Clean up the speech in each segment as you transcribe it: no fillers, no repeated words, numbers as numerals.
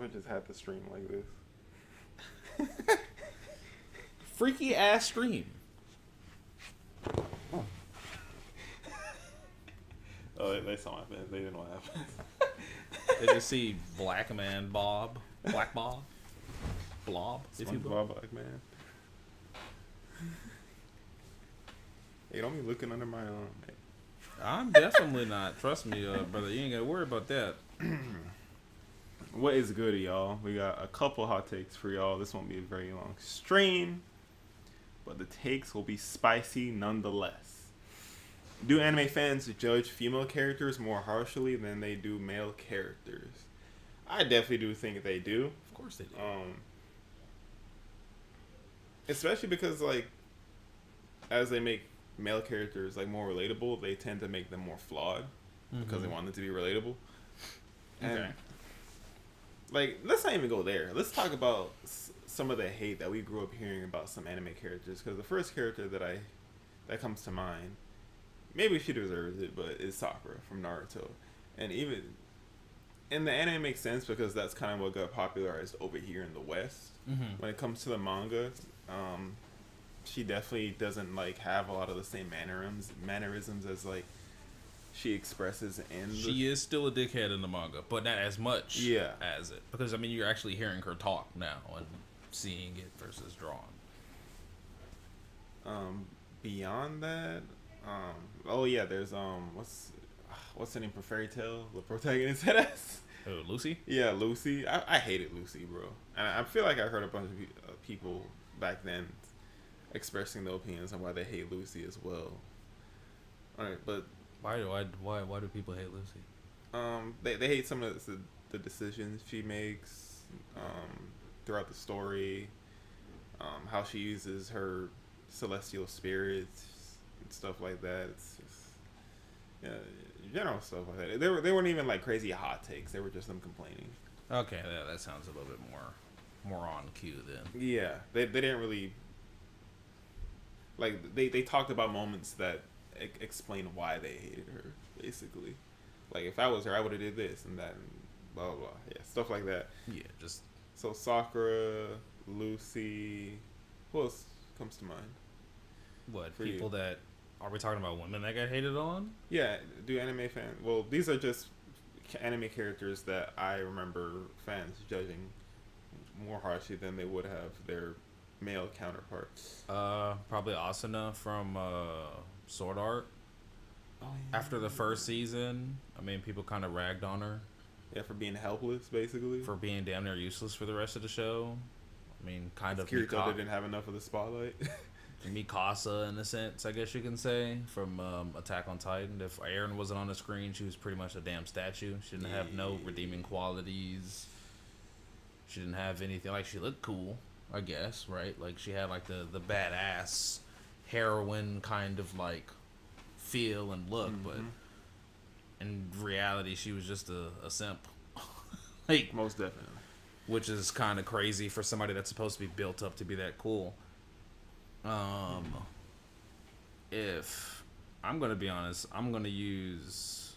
if I just had the stream like this? Freaky ass stream. Oh, they saw my face. They didn't know what happened. They just see Black Man Bob. Black Bob? Blob, if you will. Black man. Hey, don't be looking under my arm. Hey. I'm definitely not. Trust me, brother. You ain't got to worry about that. What is good, y'all? We got a couple hot takes for y'all. This won't be a very long stream, but the takes will be spicy nonetheless. Do anime fans judge female characters more harshly than they do male characters? I definitely do think they do. Of course they do. Especially because, like, as they make male characters like more relatable, they tend to make them more flawed because they want them to be relatable. And Okay. like, let's not even go there. Let's talk about some of the hate that we grew up hearing about some anime characters. Because the first character that comes to mind, maybe she deserves it, but is Sakura from Naruto. And the anime makes sense because that's kind of what got popularized over here in the West. When it comes to the manga, she definitely doesn't like have a lot of the same mannerisms as like she expresses in. She is still a dickhead in the manga, but not as much Yeah. as it. Because, I mean, you're actually hearing her talk now and seeing it versus drawn. Beyond that, oh yeah, there's what's the name for Fairy Tail? The protagonist headass. Oh, Lucy? Yeah, Lucy. I hated Lucy, bro. And I feel like I heard a bunch of people back then expressing their opinions on why they hate Lucy as well. All right, but Why do people hate Lucy? they hate some of the decisions she makes throughout the story, how she uses her celestial spirits and stuff like that. It's just, yeah, general stuff like that. They weren't even like crazy hot takes. They were just them complaining. Okay, that sounds a little bit more on cue then. Yeah, they didn't really like they talked about moments that explain why they hated her. Basically, like if I was her, I would have did this and that and blah blah blah. Yeah, stuff like that. Yeah, just So Sakura, Lucy, who else comes to mind? what For people you. that are we talking about? Women that got hated on? Yeah, do anime fans? Well, these are just anime characters that I remember fans judging more harshly than they would have their male counterparts. Probably Asuna from Sword Art. Oh, yeah. After the first season, I mean, people kind of ragged on her Yeah, for being helpless, basically. for being damn near useless for the rest of the show. I mean, kind of Kirito didn't have enough of the spotlight. Mikasa, in a sense, I guess you can say, from Attack on Titan. If Eren wasn't on the screen, she was pretty much a damn statue. She didn't have no redeeming qualities. She didn't have anything. Like, she looked cool, I guess, right? Like, she had, like, the badass heroine kind of, like, feel and look, but in reality, she was just a simp. Like, Most definitely. which is kind of crazy for somebody that's supposed to be built up to be that cool. If I'm gonna be honest, I'm gonna use.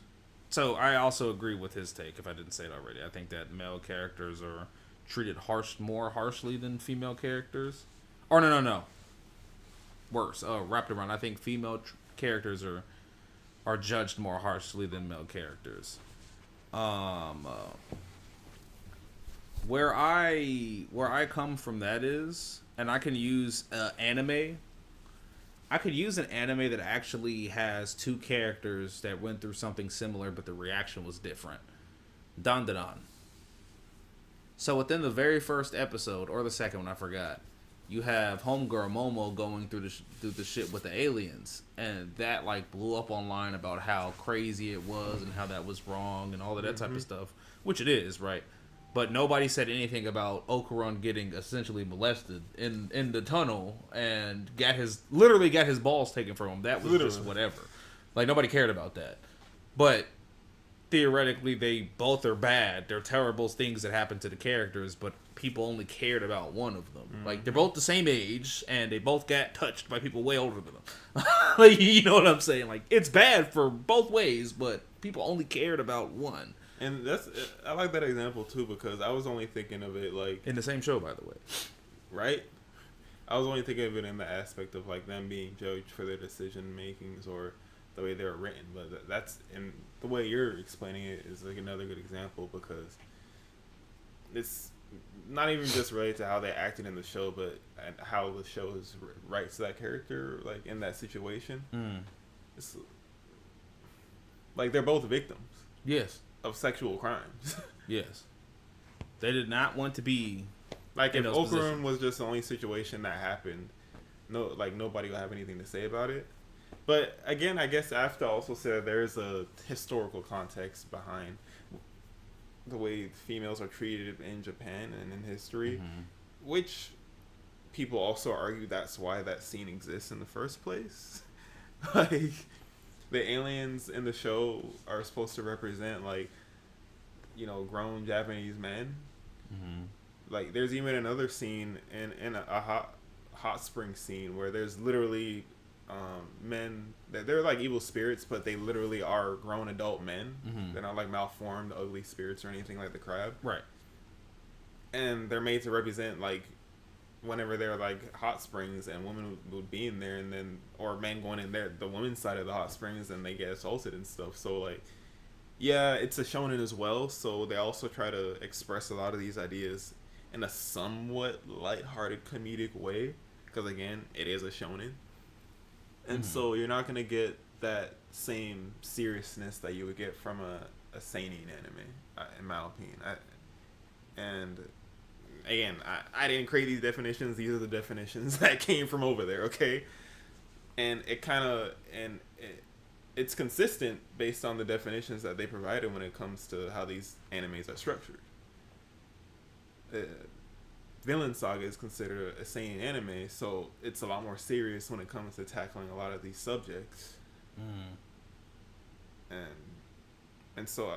So I also agree with his take. If I didn't say it already, I think that male characters are treated more harshly than female characters. Or no. Worse. Wrapped around. I think female characters are judged more harshly than male characters. Where I come from, that is, and I can use anime. I could use an anime that actually has two characters that went through something similar, but the reaction was different. Dandadan. So within the very first episode, or the second one, I forgot, you have homegirl Momo going through the shit with the aliens, and that like blew up online about how crazy it was and how that was wrong and all of that type of stuff, which it is, right? But nobody said anything about Okuron getting essentially molested in the tunnel and literally got his balls taken from him. That was just whatever. Like, nobody cared about that. But theoretically, they both are bad. They're terrible things that happen to the characters, but people only cared about one of them. Like, they're both the same age, and they both got touched by people way older than them. Like, you know what I'm saying? Like, it's bad for both ways, but people only cared about one. And I like that example too because I was only thinking of it like In the same show, by the way. right. I was only thinking of it in the aspect of like them being judged for their decision makings or the way they were written, but that's and the way you're explaining it is like another good example because it's not even just related to how they acted in the show, but how the show is writes that character like in that situation. It's like they're both victims. Yes. Of sexual crimes. Yes. They did not want to be like if Okarun was just the only situation that happened, nobody will have anything to say about it. But again, I guess I have to also say that there's a historical context behind the way females are treated in Japan and in history, which people also argue that's why that scene exists in the first place. Like the aliens in the show are supposed to represent like, grown Japanese men. Like there's even another scene in a hot spring scene where there's literally men that they're like evil spirits, but they literally are grown adult men. They're not like malformed ugly spirits or anything like the crab, right? And they're made to represent like whenever they're like hot springs and women would be in there, and then or men going in there the women's side of the hot springs and they get assaulted and stuff. So like yeah, it's a shonen as well, so they also try to express a lot of these ideas in a somewhat lighthearted comedic way because again it is a shonen. And so you're not going to get that same seriousness that you would get from a seinen anime, in my opinion. And again, I didn't create these definitions. These are the definitions that came from over there, okay? And it's consistent based on the definitions that they provided when it comes to how these animes are structured. Vinland Saga is considered a seinen anime, so it's a lot more serious when it comes to tackling a lot of these subjects. And so,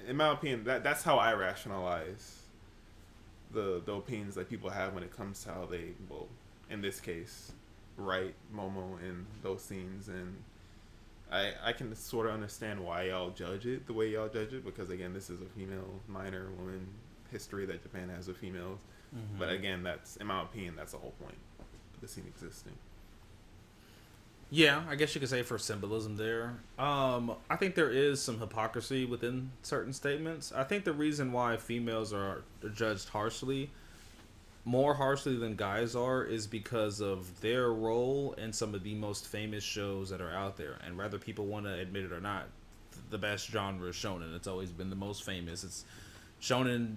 in my opinion, that's how I rationalize the opinions that people have when it comes to how they, well, in this case, write Momo in those scenes. And I can sort of understand why y'all judge it the way y'all judge it, because again, this is a female minor woman history that Japan has with females. But again, that's, in my opinion, that's the whole point of the scene existing. Yeah, I guess you could say for symbolism there. I think there is some hypocrisy within certain statements. I think the reason why females are judged harshly, more harshly than guys are, is because of their role in some of the most famous shows that are out there. And whether people want to admit it or not, the best genre is shonen. It's always been the most famous. It's shonen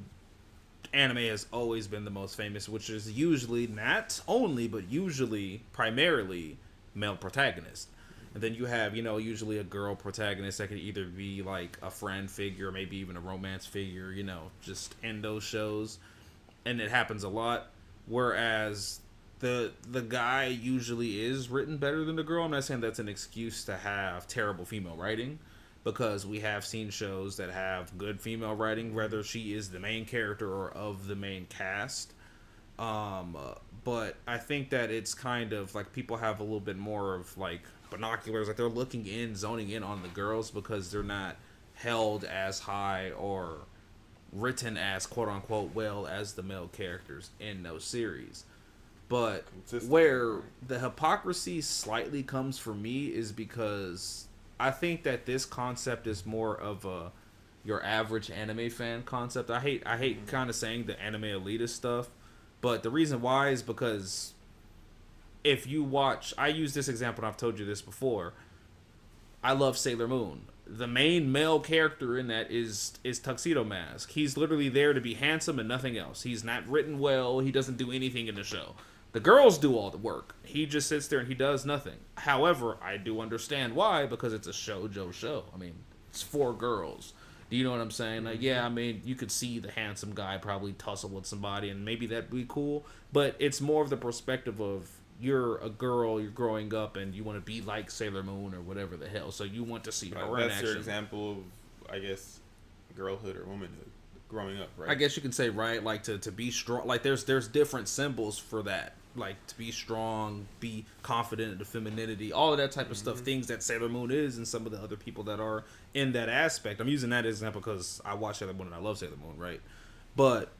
anime has always been the most famous, which is usually, not only, but usually primarily male protagonist. And then you have, usually a girl protagonist that could either be like a friend figure, maybe even a romance figure, just in those shows. And it happens a lot. Whereas the guy usually is written better than the girl. I'm not saying that's an excuse to have terrible female writing, because we have seen shows that have good female writing, whether she is the main character or of the main cast. But I think that it's kind of like people have a little bit more of like binoculars, like they're looking in, zoning in on the girls because they're not held as high or written as quote unquote well as the male characters in those series. But where the hypocrisy slightly comes for me is because I think that this concept is more of your average anime fan concept. I hate kind of saying the anime elitist stuff, but the reason why is because if you watch, I use this example and I've told you this before. I love Sailor Moon. The main male character in that is Tuxedo Mask. He's literally there to be handsome and nothing else. He's not written well. He doesn't do anything in the show. The girls do all the work. He just sits there and he does nothing. However, I do understand why, because it's a shoujo show. I mean, it's for girls. Do you know what I'm saying? Like, yeah, I mean, you could see the handsome guy probably tussle with somebody and maybe that'd be cool. But it's more of the perspective of you're a girl, you're growing up, and you want to be like Sailor Moon or whatever the hell. So you want to see her in action. That's your example of, I guess, girlhood or womanhood. Growing up, right? I guess you can say, right, like to be strong. Like there's different symbols for that. like to be strong, be confident in the femininity, all of that type of stuff. Things that Sailor Moon is, and some of the other people that are in that aspect. I'm using that example because I watch Sailor Moon and I love Sailor Moon, right? But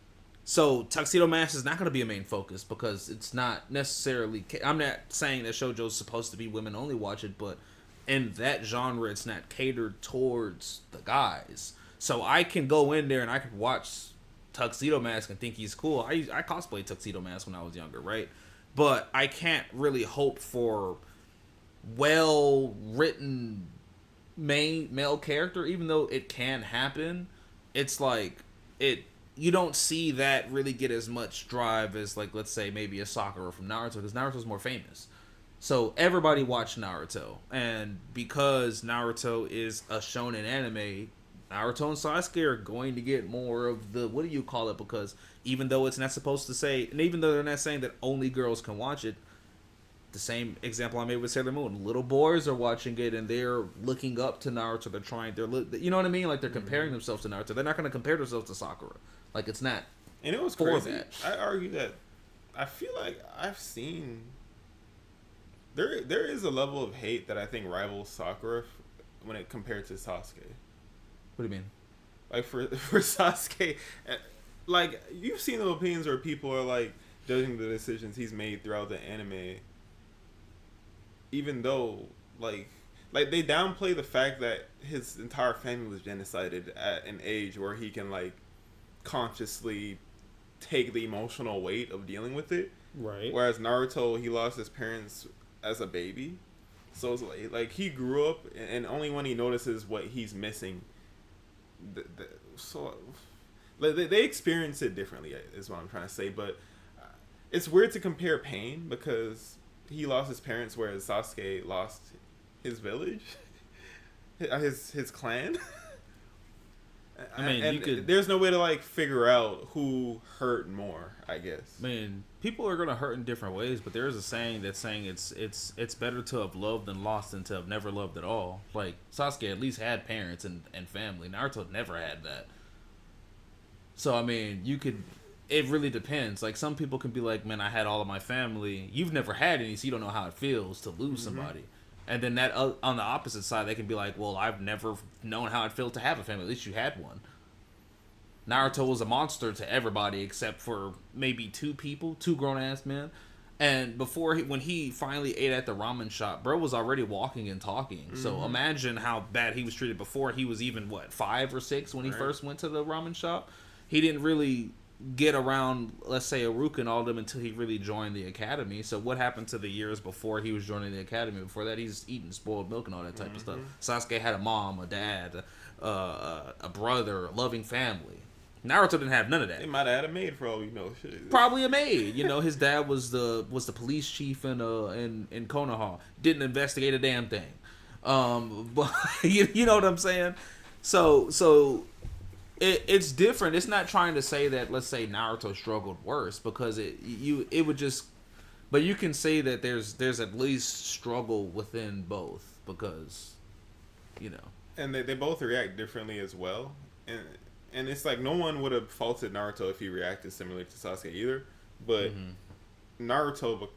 so Tuxedo Mask is not going to be a main focus because it's not necessarily. I'm not saying that shoujo's supposed to be women only watch it, but in that genre, it's not catered towards the guys. So I can go in there and I can watch Tuxedo Mask and think he's cool. I cosplayed Tuxedo Mask when I was younger, right? But I can't really hope for well written male character, even though it can happen. It's like it. You don't see that really get as much drive as, like, let's say maybe a Sakura from Naruto, because Naruto's more famous. So everybody watched Naruto, and because Naruto is a shonen anime, Naruto and Sasuke are going to get more of the, what do you call it? Because even though it's not supposed to say, and even though they're not saying that only girls can watch it, the same example I made with Sailor Moon, little boys are watching it and they're looking up to Naruto. You know what I mean? Like, they're comparing themselves to Naruto. They're not going to compare themselves to Sakura. Like, it's not. And it was crazy. That. I argue that I feel like I've seen there is a level of hate that I think rivals Sakura when it compared to Sasuke. What do you mean? Like, for Sasuke, like, you've seen the opinions where people are like judging the decisions he's made throughout the anime, even though like they downplay the fact that his entire family was genocided at an age where he can, like, consciously take the emotional weight of dealing with it. Right. Whereas Naruto, he lost his parents as a baby, so it's like he grew up, and only when he notices what he's missing, so like, they experience it differently, is what I'm trying to say. But it's weird to compare pain because he lost his parents, whereas Sasuke lost his village, his clan. I mean, and there's no way to, like, figure out who hurt more, I guess. I mean, people are gonna hurt in different ways, but there's a saying that's saying it's better to have loved than lost than to have never loved at all. Like, Sasuke at least had parents and family. Naruto never had that. So I mean, it really depends. Like, some people can be like, man, I had all of my family. You've never had any, so you don't know how it feels to lose somebody. And then that on the opposite side, they can be like, well, I've never known how it felt to have a family. At least you had one. Naruto was a monster to everybody except for maybe two grown-ass men. And when he finally ate at the ramen shop, bro was already walking and talking. So imagine how bad he was treated before he was even, 5 or 6 when he first went to the ramen shop. He didn't really get around, let's say, Iruka and all of them until he really joined the academy. So what happened to the years before he was joining the academy? Before that, he's eating spoiled milk and all that type of stuff. Sasuke had a mom, a dad, a brother, a loving family. Naruto didn't have none of that. They might have had a maid for all you know. Shit. Probably a maid. You know, his dad was the police chief in Konoha. Didn't investigate a damn thing. But you know what I'm saying? So it's different. It's not trying to say that, let's say, Naruto struggled worse, because it would just, but you can say that there's at least struggle within both, because, you know. And they both react differently as well. And it's like, no one would have faulted Naruto if he reacted similarly to Sasuke either. But Naruto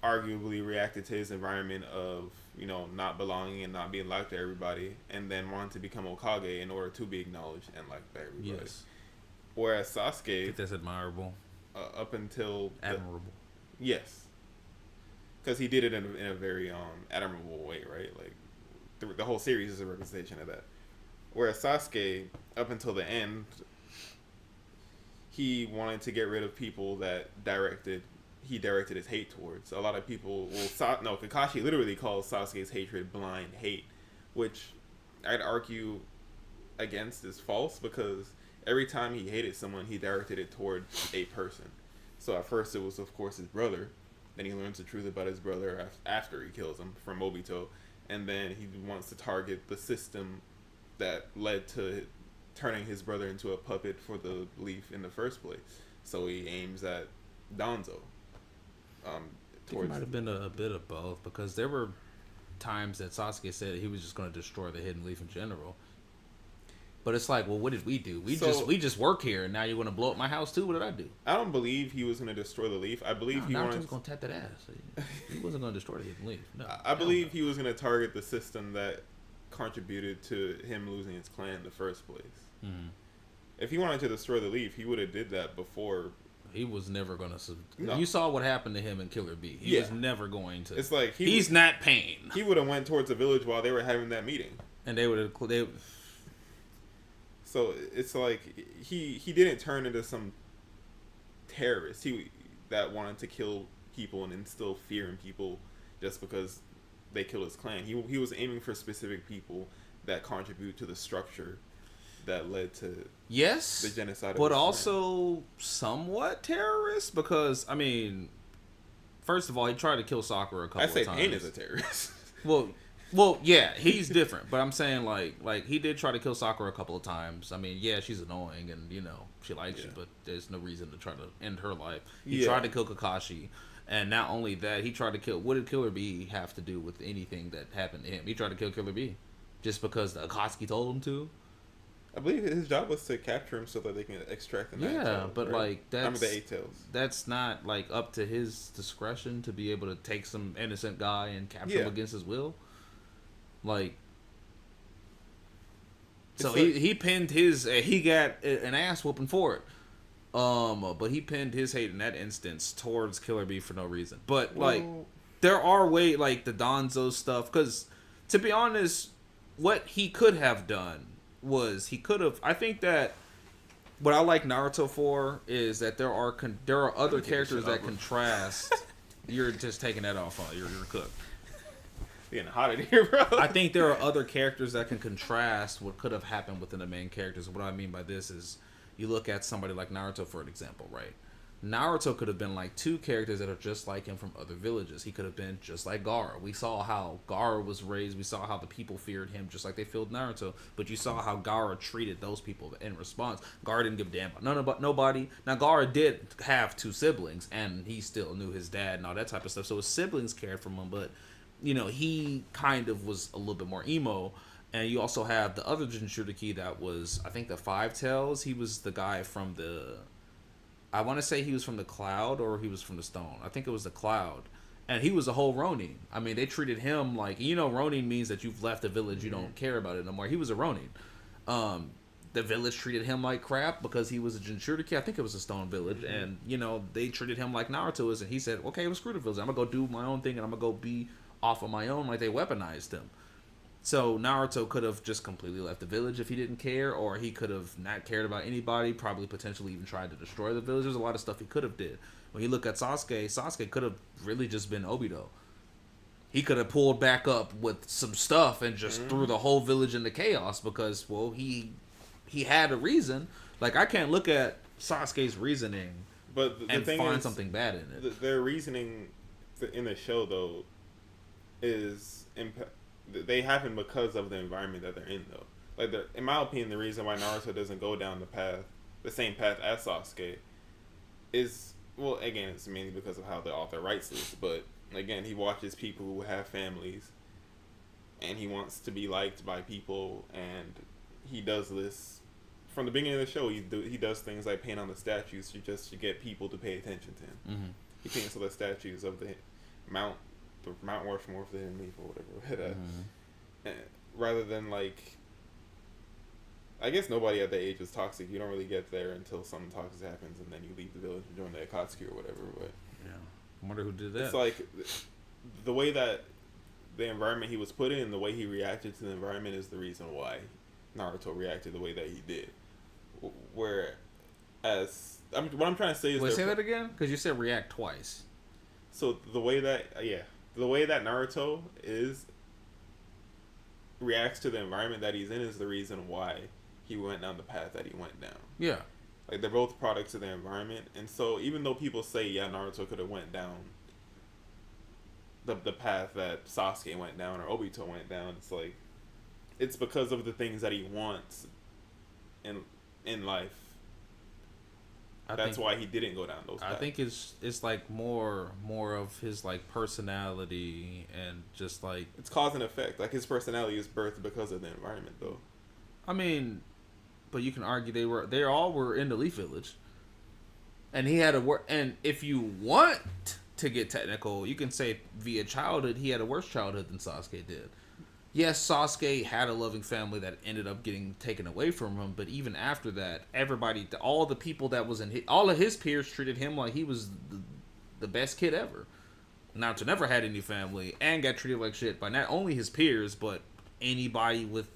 arguably reacted to his environment of, you know, not belonging and not being liked by everybody, and then wanted to become Hokage in order to be acknowledged and liked by everybody. Yes. Whereas Sasuke, I think that's admirable. Up until admirable. Yes. Because he did it in a very admirable way, right? Like, the whole series is a representation of that. Whereas Sasuke, up until the end, he wanted to get rid of people that he directed his hate towards. A lot of people, Kakashi literally calls Sasuke's hatred blind hate, which I'd argue against is false, because every time he hated someone, he directed it towards a person. So at first it was, of course, his brother. Then he learns the truth about his brother after he kills him from Obito. And then he wants to target the system that led to turning his brother into a puppet for the belief in the first place. So he aims at Danzo. I think it might have been a bit of both, because there were times that Sasuke said he was just going to destroy the Hidden Leaf in general. But it's like, well, what did we do? We So- just work here, and now you're gonna blow up my house too. What did I do? I don't believe he was going to destroy the leaf. I believe he Naruto wanted. was gonna tap that ass. He wasn't gonna destroy the hidden leaf. No, I believe he was going to target the system that contributed to him losing his clan in the first place. Mm-hmm. If he wanted to destroy the leaf, he would have did that before. He was never gonna. No. You saw what happened to him in Killer Bee. He Yeah. was never going to. It's like he's not Pain. He would have went towards the village while they were having that meeting. And they would have. So it's like he didn't turn into some terrorist that wanted to kill people and instill fear in people just because they killed his clan. He was aiming for specific people that contribute to the structure that led to Yes, the genocide of but his also somewhat terrorist because I mean, first of all, he tried to kill Sakura a couple I of say times. Pain is a terrorist. Well, yeah, he's different, but I'm saying like he did try to kill Sakura a couple of times. I mean, yeah, she's annoying and she likes you, but there's no reason to try to end her life. He tried to kill Kakashi, and not only that, he tried to kill. What did Killer Bee have to do with anything that happened to him? He tried to kill Killer Bee just because the Akatsuki told him to. I believe his job was to capture him so that they can extract the nine tails, but right? like that's the 8 tails. That's not like up to his discretion to be able to take some innocent guy and capture him against his will. Like, so he pinned his he got an ass whooping for it. But he pinned his hate in that instance towards Killer Bee for no reason. But like, there are ways like the Danzo stuff because to be honest, what he could have done was he could have. I think that what I like Naruto for is that there are other characters that contrast. You're just taking that off. You're cooked. Getting hot in here, bro. I think there are other characters that can contrast what could have happened within the main characters. What I mean by this is you look at somebody like Naruto for an example, right? Naruto could have been like two characters that are just like him from other villages. He could have been just like Gaara. We saw how Gaara was raised. We saw how the people feared him just like they feared Naruto. But you saw how Gaara treated those people in response. Gaara didn't give a damn about nobody. Now, Gaara did have two siblings, and he still knew his dad and all that type of stuff. So his siblings cared for him, but, he kind of was a little bit more emo. And you also have the other Jinchuriki that was, I think, the Five Tails. He was the guy from the... I want to say he was from the Cloud or he was from the Stone. I think it was the Cloud. And he was a whole Ronin. I mean, they treated him like... Ronin means that you've left the village. You don't care about it no more. He was a Ronin. The village treated him like crap because he was a Jinchuriki. I think it was a Stone village. And, they treated him like Naruto is. And he said, okay, well, screw the village. I'm going to go do my own thing and I'm going to go be off of my own. Like, they weaponized him. So Naruto could have just completely left the village if he didn't care, or he could have not cared about anybody, probably potentially even tried to destroy the village. There's a lot of stuff he could have did. When you look at Sasuke could have really just been Obito. He could have pulled back up with some stuff and just threw the whole village into chaos because, well, he had a reason. Like, I can't look at Sasuke's reasoning but and find something bad in it. Their reasoning in the show, though, is... they happen because of the environment that they're in, though. Like, in my opinion, the reason why Naruto doesn't go down the same path as Sasuke, is, well, again, it's mainly because of how the author writes this. But again, he watches people who have families, and he wants to be liked by people, and he does this from the beginning of the show. He does things like paint on the statues to get people to pay attention to him. Mm-hmm. He paints all the statues of the Mount Rushmore for the Hidden Leaf or whatever. Rather than, like, I guess nobody at that age is toxic. You don't really get there until something toxic happens, and then you leave the village and join the Akatsuki or whatever. But yeah, I wonder who did that. It's like the way that the environment he was put in, the way he reacted to the environment is the reason why Naruto reacted the way that he did. Whereas, what I'm trying to say is... Wait, say that again? Because you said react twice. So the way that Naruto reacts to the environment that he's in is the reason why he went down the path that he went down. Yeah. Like, they're both products of the environment. And so even though people say, yeah, Naruto could have went down the path that Sasuke went down or Obito went down, it's like, it's because of the things that he wants in life. That's why he didn't go down those paths. I think it's like more of his, like, personality and just, like... It's cause and effect. Like, his personality is birthed because of the environment, though. I mean, but you can argue they all were in the Leaf Village, and he had a work. And if you want to get technical, you can say via childhood he had a worse childhood than Sasuke did. Yes, Sasuke had a loving family that ended up getting taken away from him, but even after that, everybody, all the people that was all of his peers treated him like he was the best kid ever. Naruto never had any family and got treated like shit by not only his peers, but anybody with,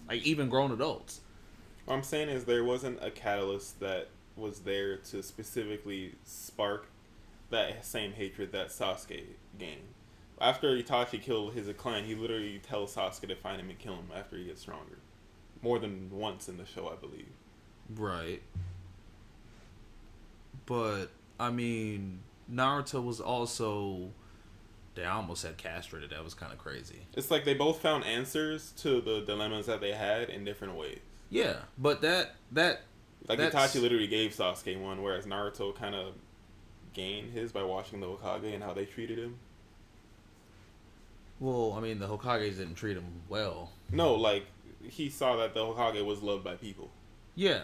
like, even grown adults. What I'm saying is there wasn't a catalyst that was there to specifically spark that same hatred that Sasuke gained. After Itachi killed his clan, he literally tells Sasuke to find him and kill him after he gets stronger. More than once in the show, I believe. Right. But, I mean, Naruto was also... I almost said castrated. That was kind of crazy. It's like they both found answers to the dilemmas that they had in different ways. Yeah, but that like Itachi literally gave Sasuke one, whereas Naruto kind of gained his by watching the Hokage and how they treated him. Well, I mean, the Hokages didn't treat him well. No, like, he saw that the Hokage was loved by people. Yeah.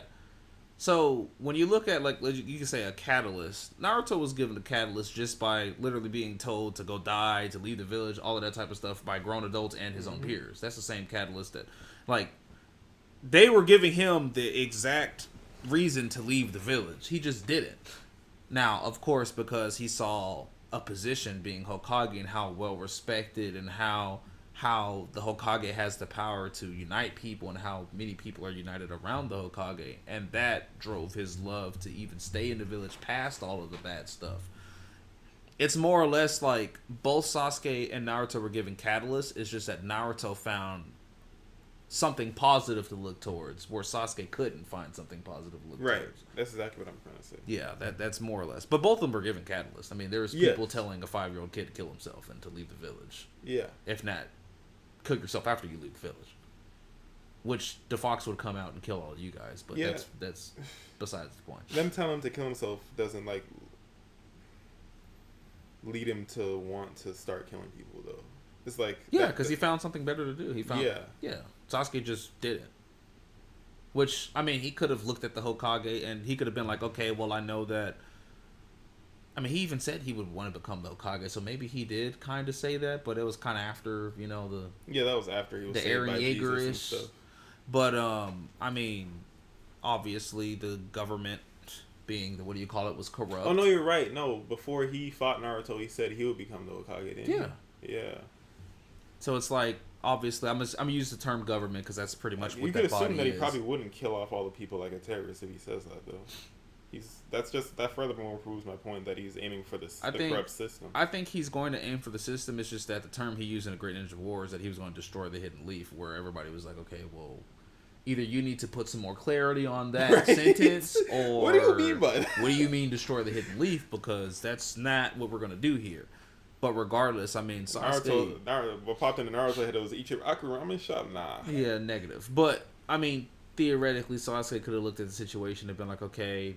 So, when you look at, like, you can say a catalyst, Naruto was given a catalyst just by literally being told to go die, to leave the village, all of that type of stuff by grown adults and his own peers. That's the same catalyst that, like, they were giving him the exact reason to leave the village. He just didn't. Now, of course, because he saw a position being Hokage and how well respected and how the Hokage has the power to unite people and how many people are united around the Hokage, and that drove his love to even stay in the village past all of the bad stuff. It's more or less like both Sasuke and Naruto were given catalysts. It's just that Naruto found something positive to look towards, where Sasuke couldn't find something positive to look right. towards. That's exactly what I'm trying to say. Yeah, that's more or less. But both of them were given catalysts. I mean, there was people telling a 5-year-old kid to kill himself and to leave the village. Yeah. If not, cook yourself after you leave the village. Which the Fox would come out and kill all of you guys, but that's besides the point. Them telling him to kill himself doesn't, like, lead him to want to start killing people, though. It's like... Yeah, because he found something better to do. Yeah. Sasuke just did it. Which, I mean, he could have looked at the Hokage and he could have been like, okay, well, I know that... I mean, he even said he would want to become the Hokage, so maybe he did kind of say that, but it was kind of after, you know, the... Yeah, that was after he was the saved by Jesus and Eren-Yeager-ish stuff. But, I mean, obviously the government being the, what do you call it, was corrupt. Oh, no, you're right. No, before he fought Naruto, he said he would become the Hokage, didn't he? Yeah. Yeah. So it's like, obviously, I'm gonna use the term government because that's pretty much what you that could body assume that he is. probably wouldn't kill off all the people like a terrorist if he says that, though. That furthermore proves my point that he's aiming for the corrupt system. I think he's going to aim for the system. It's just that the term he used in the Great Ninja War is that he was going to destroy the Hidden Leaf, where everybody was like, okay, well, either you need to put some more clarity on that sentence, or what do you mean by that? What do you mean destroy the Hidden Leaf? Because that's not what we're going to do here. But regardless, I mean, Sasuke... What popped into Naruto's head was Ichiraku ramen shop? Nah. Yeah, negative. But, I mean, theoretically, Sasuke could have looked at the situation and been like, okay,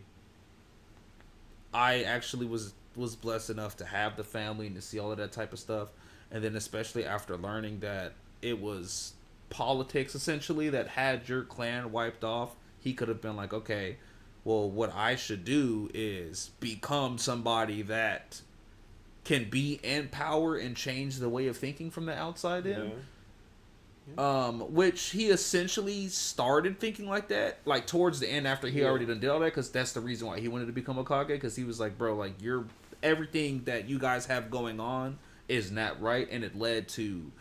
I actually was blessed enough to have the family and to see all of that type of stuff. And then especially after learning that it was politics, essentially, that had your clan wiped off, he could have been like, okay, well, what I should do is become somebody that can be in power and change the way of thinking from the outside in. Yeah. Which he essentially started thinking like that, like towards the end after he already done did all that, because that's the reason why he wanted to become Hokage, because he was like, bro, like, everything that you guys have going on is not right, and it led to,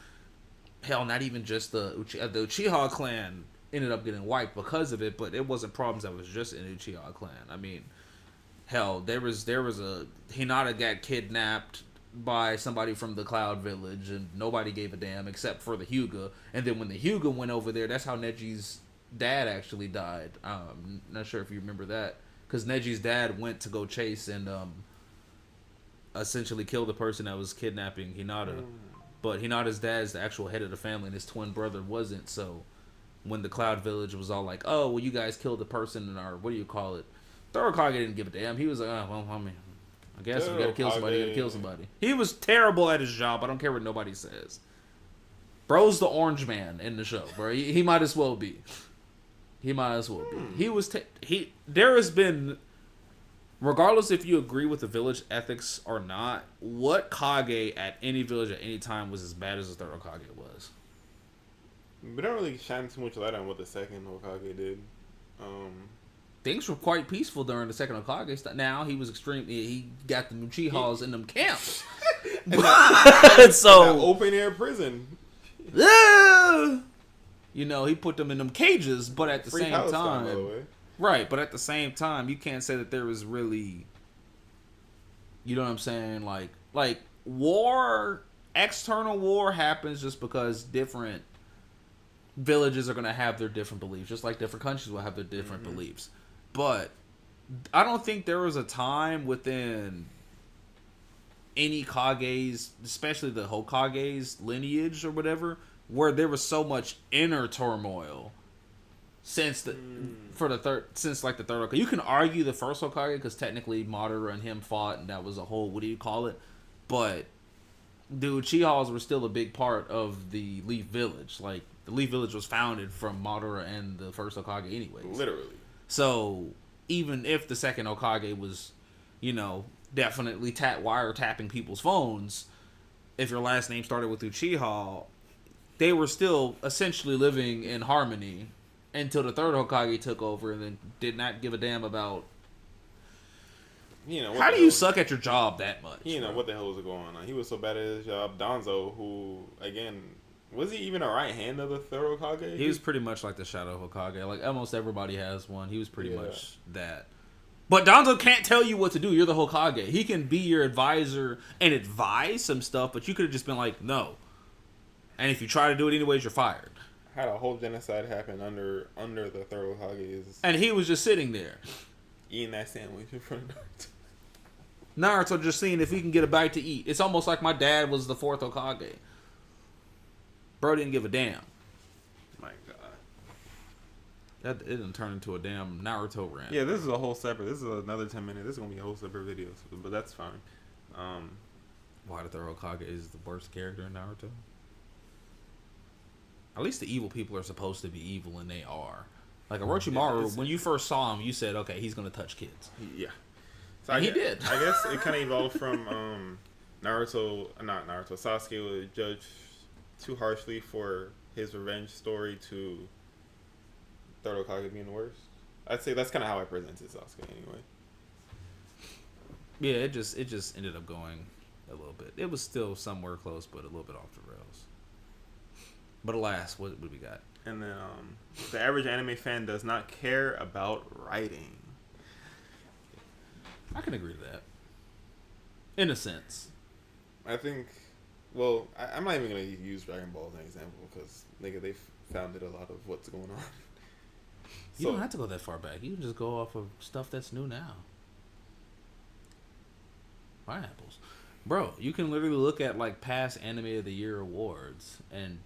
hell, not even just the Uchiha clan ended up getting wiped because of it, but it wasn't problems that was just in Uchiha clan. I mean, hell, there was a Hinata got kidnapped by somebody from the Cloud Village, and nobody gave a damn except for the Hyuga. And then when the Hyuga went over there, that's how Neji's dad actually died. Not sure if you remember that, because Neji's dad went to go chase and essentially kill the person that was kidnapping Hinata. But Hinata's dad is the actual head of the family, and his twin brother wasn't. So when the Cloud Village was all like, "Oh, well, you guys killed the person in our, what do you call it?" Hokage didn't give a damn. He was like, "Oh, well, I mean, I guess if you gotta kill somebody, you gotta kill somebody." He was terrible at his job. I don't care what nobody says. Bro's the orange man in the show, bro. He might as well be. He might as well be. He was. There has been, regardless if you agree with the village ethics or not, what Kage at any village at any time was as bad as the third Hokage was. We don't really shine too much light on what the second Hokage did. Things were quite peaceful during the second Hokage. Now he was extremely. He got the Uchihas in them camps. So open air prison. You know, he put them in them cages, but at the Free same Palestine, time, by the way. right? But at the same time, you can't say that there was really, you know what I'm saying? Like war, external war happens just because different villages are gonna have their different beliefs, just like different countries will have their different beliefs. But I don't think there was a time within any Kage's, especially the Hokage's lineage or whatever, where there was so much inner turmoil since the third Hokage. You can argue the first Hokage because technically Madara and him fought, and that was a whole, what do you call it? But the Uchihas were still a big part of the Leaf Village. Like, the Leaf Village was founded from Madara and the first Hokage anyways. Literally. So even if the second Hokage was, you know, definitely wiretapping people's phones, if your last name started with Uchiha, they were still essentially living in harmony until the third Hokage took over and then did not give a damn about. You know, how do you suck at your job that much? You know, what the hell was going on? He was so bad at his job. Danzo, who, again, was he even a right hand of the third Hokage? He was pretty much like the Shadow Hokage. Like, almost everybody has one. He was pretty much that. But Danzo can't tell you what to do. You're the Hokage. He can be your advisor and advise some stuff, but you could have just been like, no. And if you try to do it anyways, you're fired. Had a whole genocide happen under the third Hokage's. And he was just sitting there. Eating that sandwich in front of Naruto. Naruto just seeing if he can get a bite to eat. It's almost like my dad was the fourth Hokage. Bro didn't give a damn. My God. That it didn't turn into a damn Naruto rant. Yeah, this is a whole separate. This is another 10 minutes. This is gonna be a whole separate video, but that's fine. Why the third Hokage is the worst character in Naruto? At least the evil people are supposed to be evil, and they are. Like Orochimaru, when you first saw him, you said, "Okay, he's gonna touch kids." Yeah, so and he did. I guess it kind of evolved from Sasuke was judged too harshly for his revenge story to third Hokage being the worst. I'd say that's kind of how I presented Sasuke anyway. Yeah, it just ended up going a little bit. It was still somewhere close, but a little bit off the rails. But alas, what we got? And then the average anime fan does not care about writing. I can agree to that. In a sense. I think, well, I'm not even going to use Dragon Ball as an example because, nigga, they've founded a lot of what's going on. You don't have to go that far back. You can just go off of stuff that's new now. Pineapples. Bro, you can literally look at, like, past Anime of the Year awards and...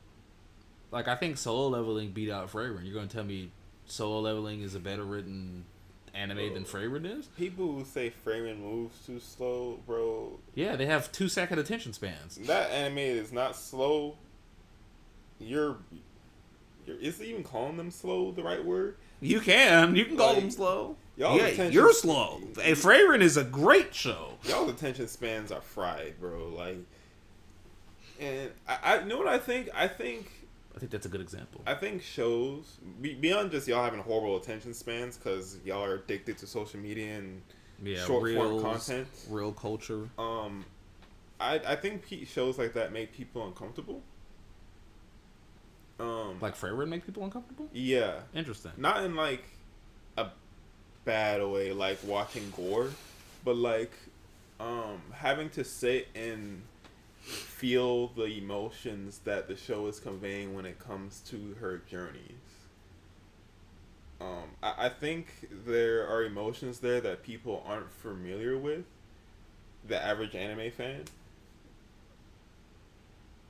Like, I think Solo Leveling beat out Frieren. You're going to tell me Solo Leveling is a better written anime than Frieren is? People who say Frieren moves too slow, bro. Yeah, they have 2-second attention spans. That anime is not slow. Is even calling them slow the right word? You can call them slow. Yeah, you're slow. And Frieren is a great show. Y'all's attention spans are fried, bro. Like, and I know what I think? I think that's a good example. I think shows, beyond just y'all having horrible attention spans because y'all are addicted to social media and short form content, real culture. I think shows like that make people uncomfortable. Like Frieren make people uncomfortable? Yeah. Interesting. Not in like a bad way, like watching gore, but like having to sit and feel the emotions that the show is conveying when it comes to her journeys. I think there are emotions there that people aren't familiar with. The average anime fan,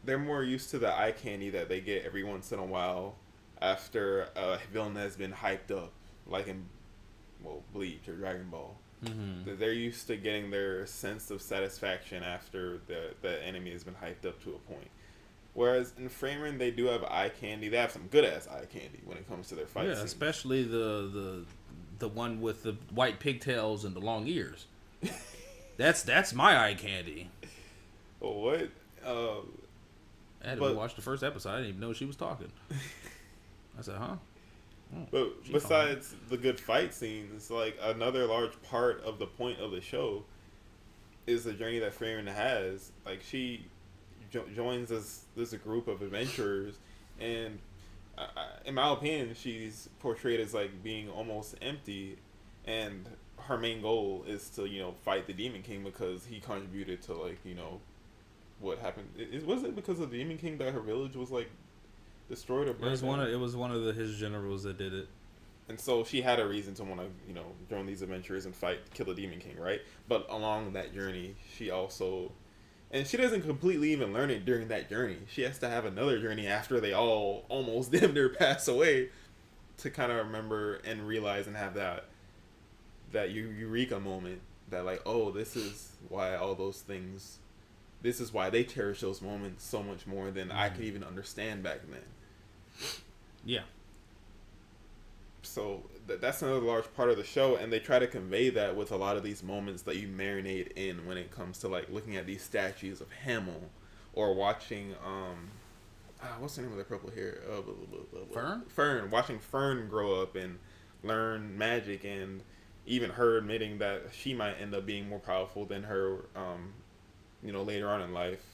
they're more used to the eye candy that they get every once in a while after a villain has been hyped up, like in Bleach or Dragon Ball. Mm-hmm. They're used to getting their sense of satisfaction after the enemy has been hyped up to a point. Whereas in Freyrin, they do have eye candy. They have some good ass eye candy when it comes to their fight Yeah, scenes. especially the one with the white pigtails and the long ears. That's my eye candy. What? I had to watch the first episode. I didn't even know she was talking. I said, huh? But besides the good fight scenes, like another large part of the point of the show is the journey that Freyrin has. Like she joins this group of adventurers, and in my opinion, she's portrayed as like being almost empty, and her main goal is to fight the Demon King because he contributed to like what happened. Was it because of the Demon King that her village was like destroyed or burned? It was one of his generals that did it. And so she had a reason to want to, join these adventures and kill the Demon King, right? But along that journey, she also, and she doesn't completely even learn it during that journey. She has to have another journey after they all almost damn near pass away to kind of remember and realize and have that eureka moment that like, oh, this is why all those things, this is why they cherish those moments so much more than I could even understand back then. Yeah. So that's another large part of the show, and they try to convey that with a lot of these moments that you marinate in when it comes to like looking at these statues of Hamel or watching what's the name of the purple hair? Fern. Watching Fern grow up and learn magic, and even her admitting that she might end up being more powerful than her later on in life.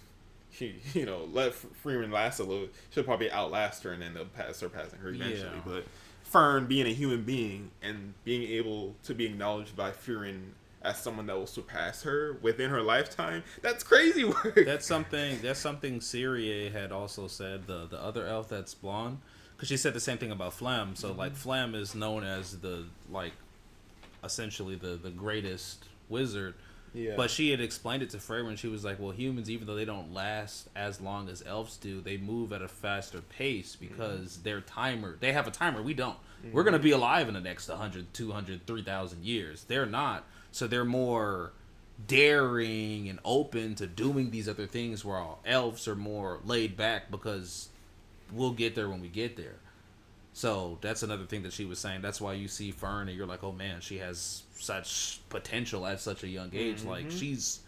She let Freyrin last a little. She'll probably outlast her and end up surpassing her eventually. Yeah. But Fern being a human being and being able to be acknowledged by Freyrin as someone that will surpass her within her lifetime, that's crazy work. That's something Cyrie had also said, the other elf that's blonde, because she said the same thing about Phlegm. So like Phlegm is known as the like essentially the greatest wizard. Yeah. But she had explained it to Freyr when she was like, well, humans, even though they don't last as long as elves do, they move at a faster pace because they have a timer. We don't. We're going to be alive in the next 100, 200, 3,000 years. They're not. So they're more daring and open to doing these other things, while elves are more laid back because we'll get there when we get there. So that's another thing that she was saying. That's why you see Fern and you're like, oh man, she has such potential at such a young age. Like she's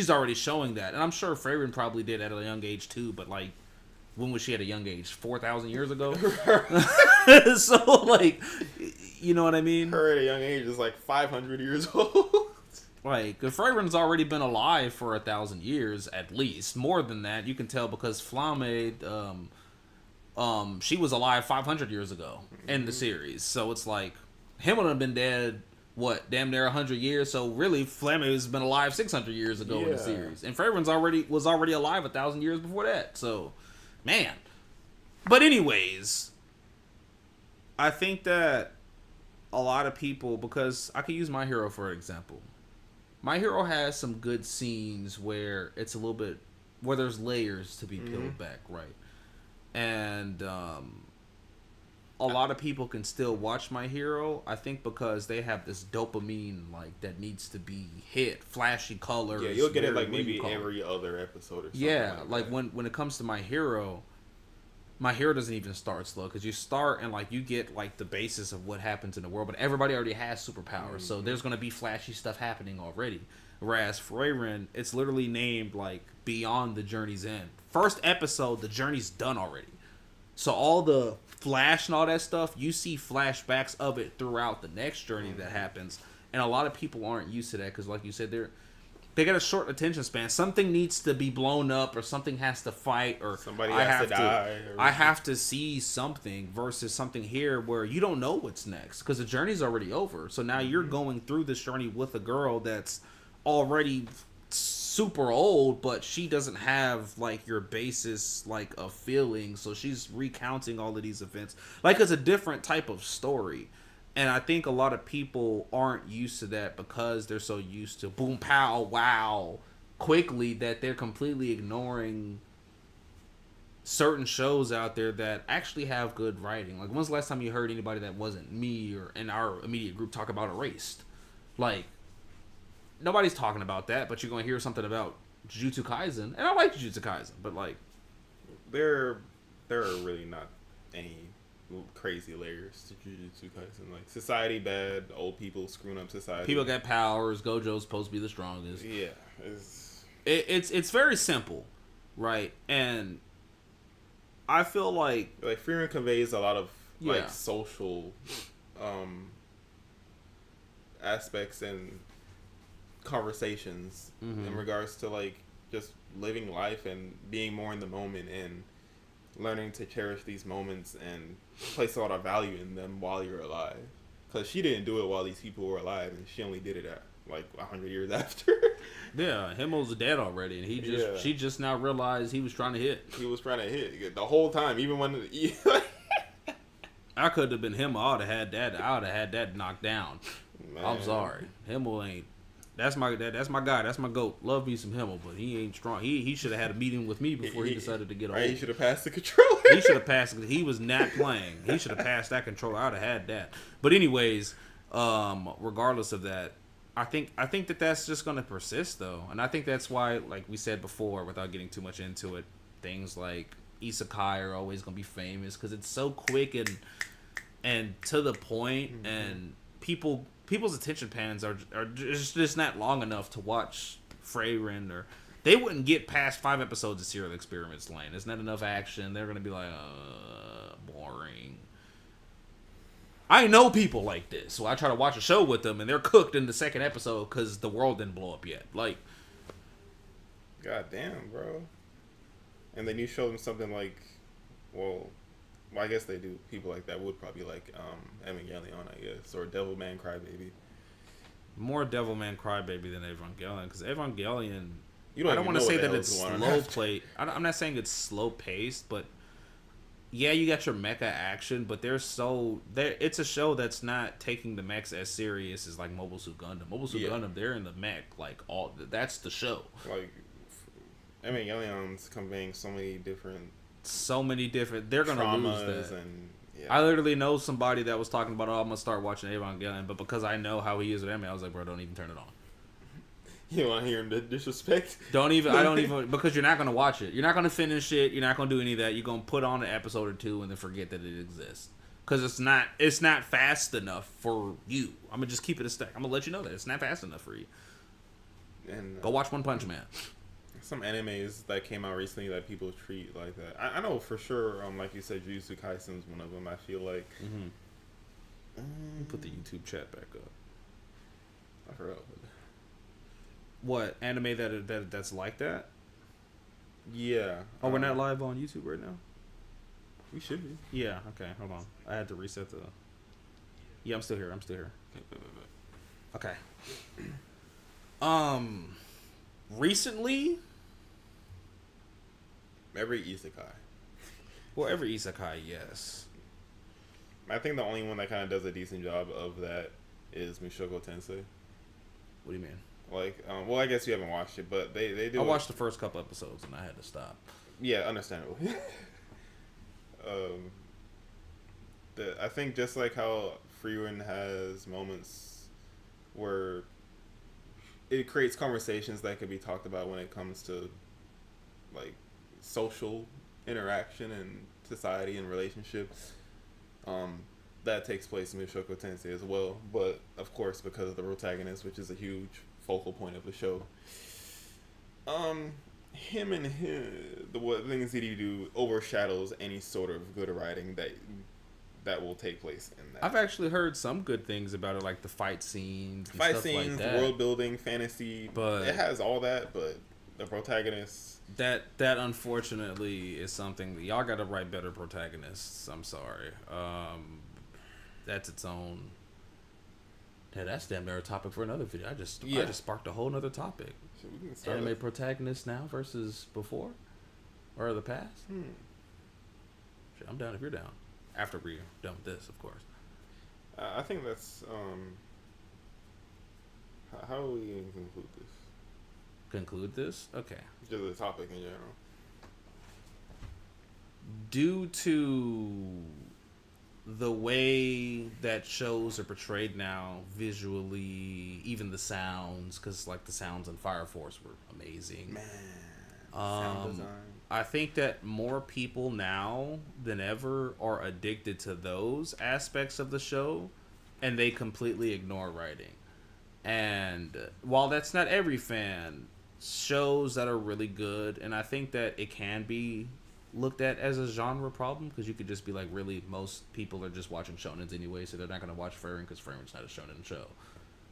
already showing that. And I'm sure Freyrin probably did at a young age too, but like when was she at a young age? 4,000 years ago? So like, you know what I mean? Her at a young age is like 500 years old. Like, if Freyrin's already been alive for 1,000 years at least. More than that, you can tell because Flamme, she was alive 500 years ago in the series. So it's like, him would have been dead, what, damn near 100 years? So really, Flamme has been alive 600 years ago in the series. And Freyrin's was already alive 1,000 years before that. So, man. But anyways, I think that a lot of people, because I could use My Hero for example. My Hero has some good scenes where it's a little bit, where there's layers to be peeled back, right? And a lot of people can still watch My Hero, I think, because they have this dopamine like that needs to be hit, flashy colors. Yeah, you'll get it like maybe every other episode or something. Yeah, like when it comes to My Hero doesn't even start slow, because you start and like you get like the basis of what happens in the world, but everybody already has superpowers, so there's gonna be flashy stuff happening already. Whereas Freyrin, it's literally named like Beyond the Journey's End. First episode, the journey's done already. So all the flash and all that stuff, you see flashbacks of it throughout the next journey that happens, and a lot of people aren't used to that because, like you said, they got a short attention span. Something needs to be blown up, or something has to fight, or somebody has to die. I have to see something versus something here where you don't know what's next because the journey's already over. So now you're going through this journey with a girl that's already super old, but she doesn't have like your basis like of feeling. So she's recounting all of these events. Like it's a different type of story. And I think a lot of people aren't used to that because they're so used to boom, pow, wow, quickly, that they're completely ignoring certain shows out there that actually have good writing. Like, when's the last time you heard anybody that wasn't me or in our immediate group talk about Erased? Like, nobody's talking about that, but you're going to hear something about Jujutsu Kaisen. And I like Jujutsu Kaisen, but like, there there are really not any crazy layers to Jujutsu Kaisen. Like society bad, old people screwing up society. People got powers. Gojo's supposed to be the strongest. Yeah, It's very simple, right? And I feel like Frieren conveys a lot of like Yeah. social aspects and conversations in regards to like just living life and being more in the moment and learning to cherish these moments and place a lot of value in them while you're alive. Because she didn't do it while these people were alive, and she only did it at like 100 years after. Yeah, Himmel's dead already, and she just now realized he was trying to hit. He was trying to hit the whole time, even when I could have been him. I would have had that. I would have had that knocked down. Man. I'm sorry, Himmel ain't. That's my guy. That's my goat. Love me some Himmel, but he ain't strong. He should have had a meeting with me before he decided to get old. Right, he should have passed the controller. He should have passed. He was not playing. He should have passed that controller. I would have had that. But anyways, regardless of that, I think that that's just going to persist though, and I think that's why, like we said before, without getting too much into it, things like isekai are always going to be famous because it's so quick and to the point, and people's attention spans are just not long enough to watch Frieren, or they wouldn't get past 5 episodes of Serial Experiments Lane. There's not enough action. They're gonna be like, boring. I know people like this, so I try to watch a show with them, and they're cooked in the second episode because the world didn't blow up yet. Like, God damn, bro. And then you show them something like, well, I guess they do. People like that would probably like Evangelion, I guess, or Devilman Crybaby. more Devilman Crybaby than Evangelion, because Evangelion, You don't I don't even want to know say what the that hell it's is going on slow after. play. I'm not saying it's slow paced, but yeah, you got your mecha action, but it's a show that's not taking the mechs as serious as like Mobile Suit Gundam. Mobile Suit Gundam, they're in the mech like that's the show. Like, Evangelion's conveying so many different They're gonna lose traumas that. and I literally know somebody that was talking about, I'm gonna start watching Evangelion, but because I know how he is with anime, I was like, bro, don't even turn it on. You want to hear him disrespect? I don't even, because you're not gonna watch it. You're not gonna finish it. You're not gonna do any of that. You're gonna put on an episode or two and then forget that it exists. Because it's not fast enough for you. I'm gonna just keep it a stack. I'm gonna let you know that it's not fast enough for you. And Go watch One Punch Man. some animes that came out recently that people treat like that. I know for sure. Like you said, Jujutsu Kaisen's one of them. I feel like. Put the YouTube chat back up. I forgot. What anime that's like that? Yeah. Oh, we're not live on YouTube right now. We should be. Yeah. Okay. Hold on. I had to reset the. Yeah, I'm still here. Okay. Recently, Every isekai. well, every isekai, yes. I think the only one that kind of does a decent job of that is Mushoku Tensei. What do you mean? Like, well, I guess you haven't watched it, but they do. I watched the first couple episodes and I had to stop. Yeah, understandable. I think just like how Frieren has moments where it creates conversations that could be talked about when it comes to like social interaction and society and relationships. That takes place in Mushoku Tensei as well, but of course because of the protagonist, which is a huge focal point of the show. Him and what things that he do overshadows any sort of good writing that will take place in that. I've actually heard some good things about it, like the fight scenes, and stuff like that. World building, fantasy, But it has all that. But the protagonist, that unfortunately is something that y'all got to write better protagonists. I'm sorry. That's its own. Yeah, that's damn near a topic for another video. I just sparked a whole nother topic. we can start Anime protagonists now versus before, or the past. Shit, I'm down if you're down. After we're done with this, of course. I think that's how will we conclude this? Conclude this? Okay. Just the topic in general. Due to the way that shows are portrayed now, visually, even the sounds, because like the sounds in Fire Force were amazing. Man, sound design. I think that more people now than ever are addicted to those aspects of the show, and they completely ignore writing. And while that's not every fan, shows that are really good, and I think that it can be looked at as a genre problem, because you could just be like, really, most people are just watching shonens anyway, so they're not going to watch Frieren because Frieren's not a shonen show.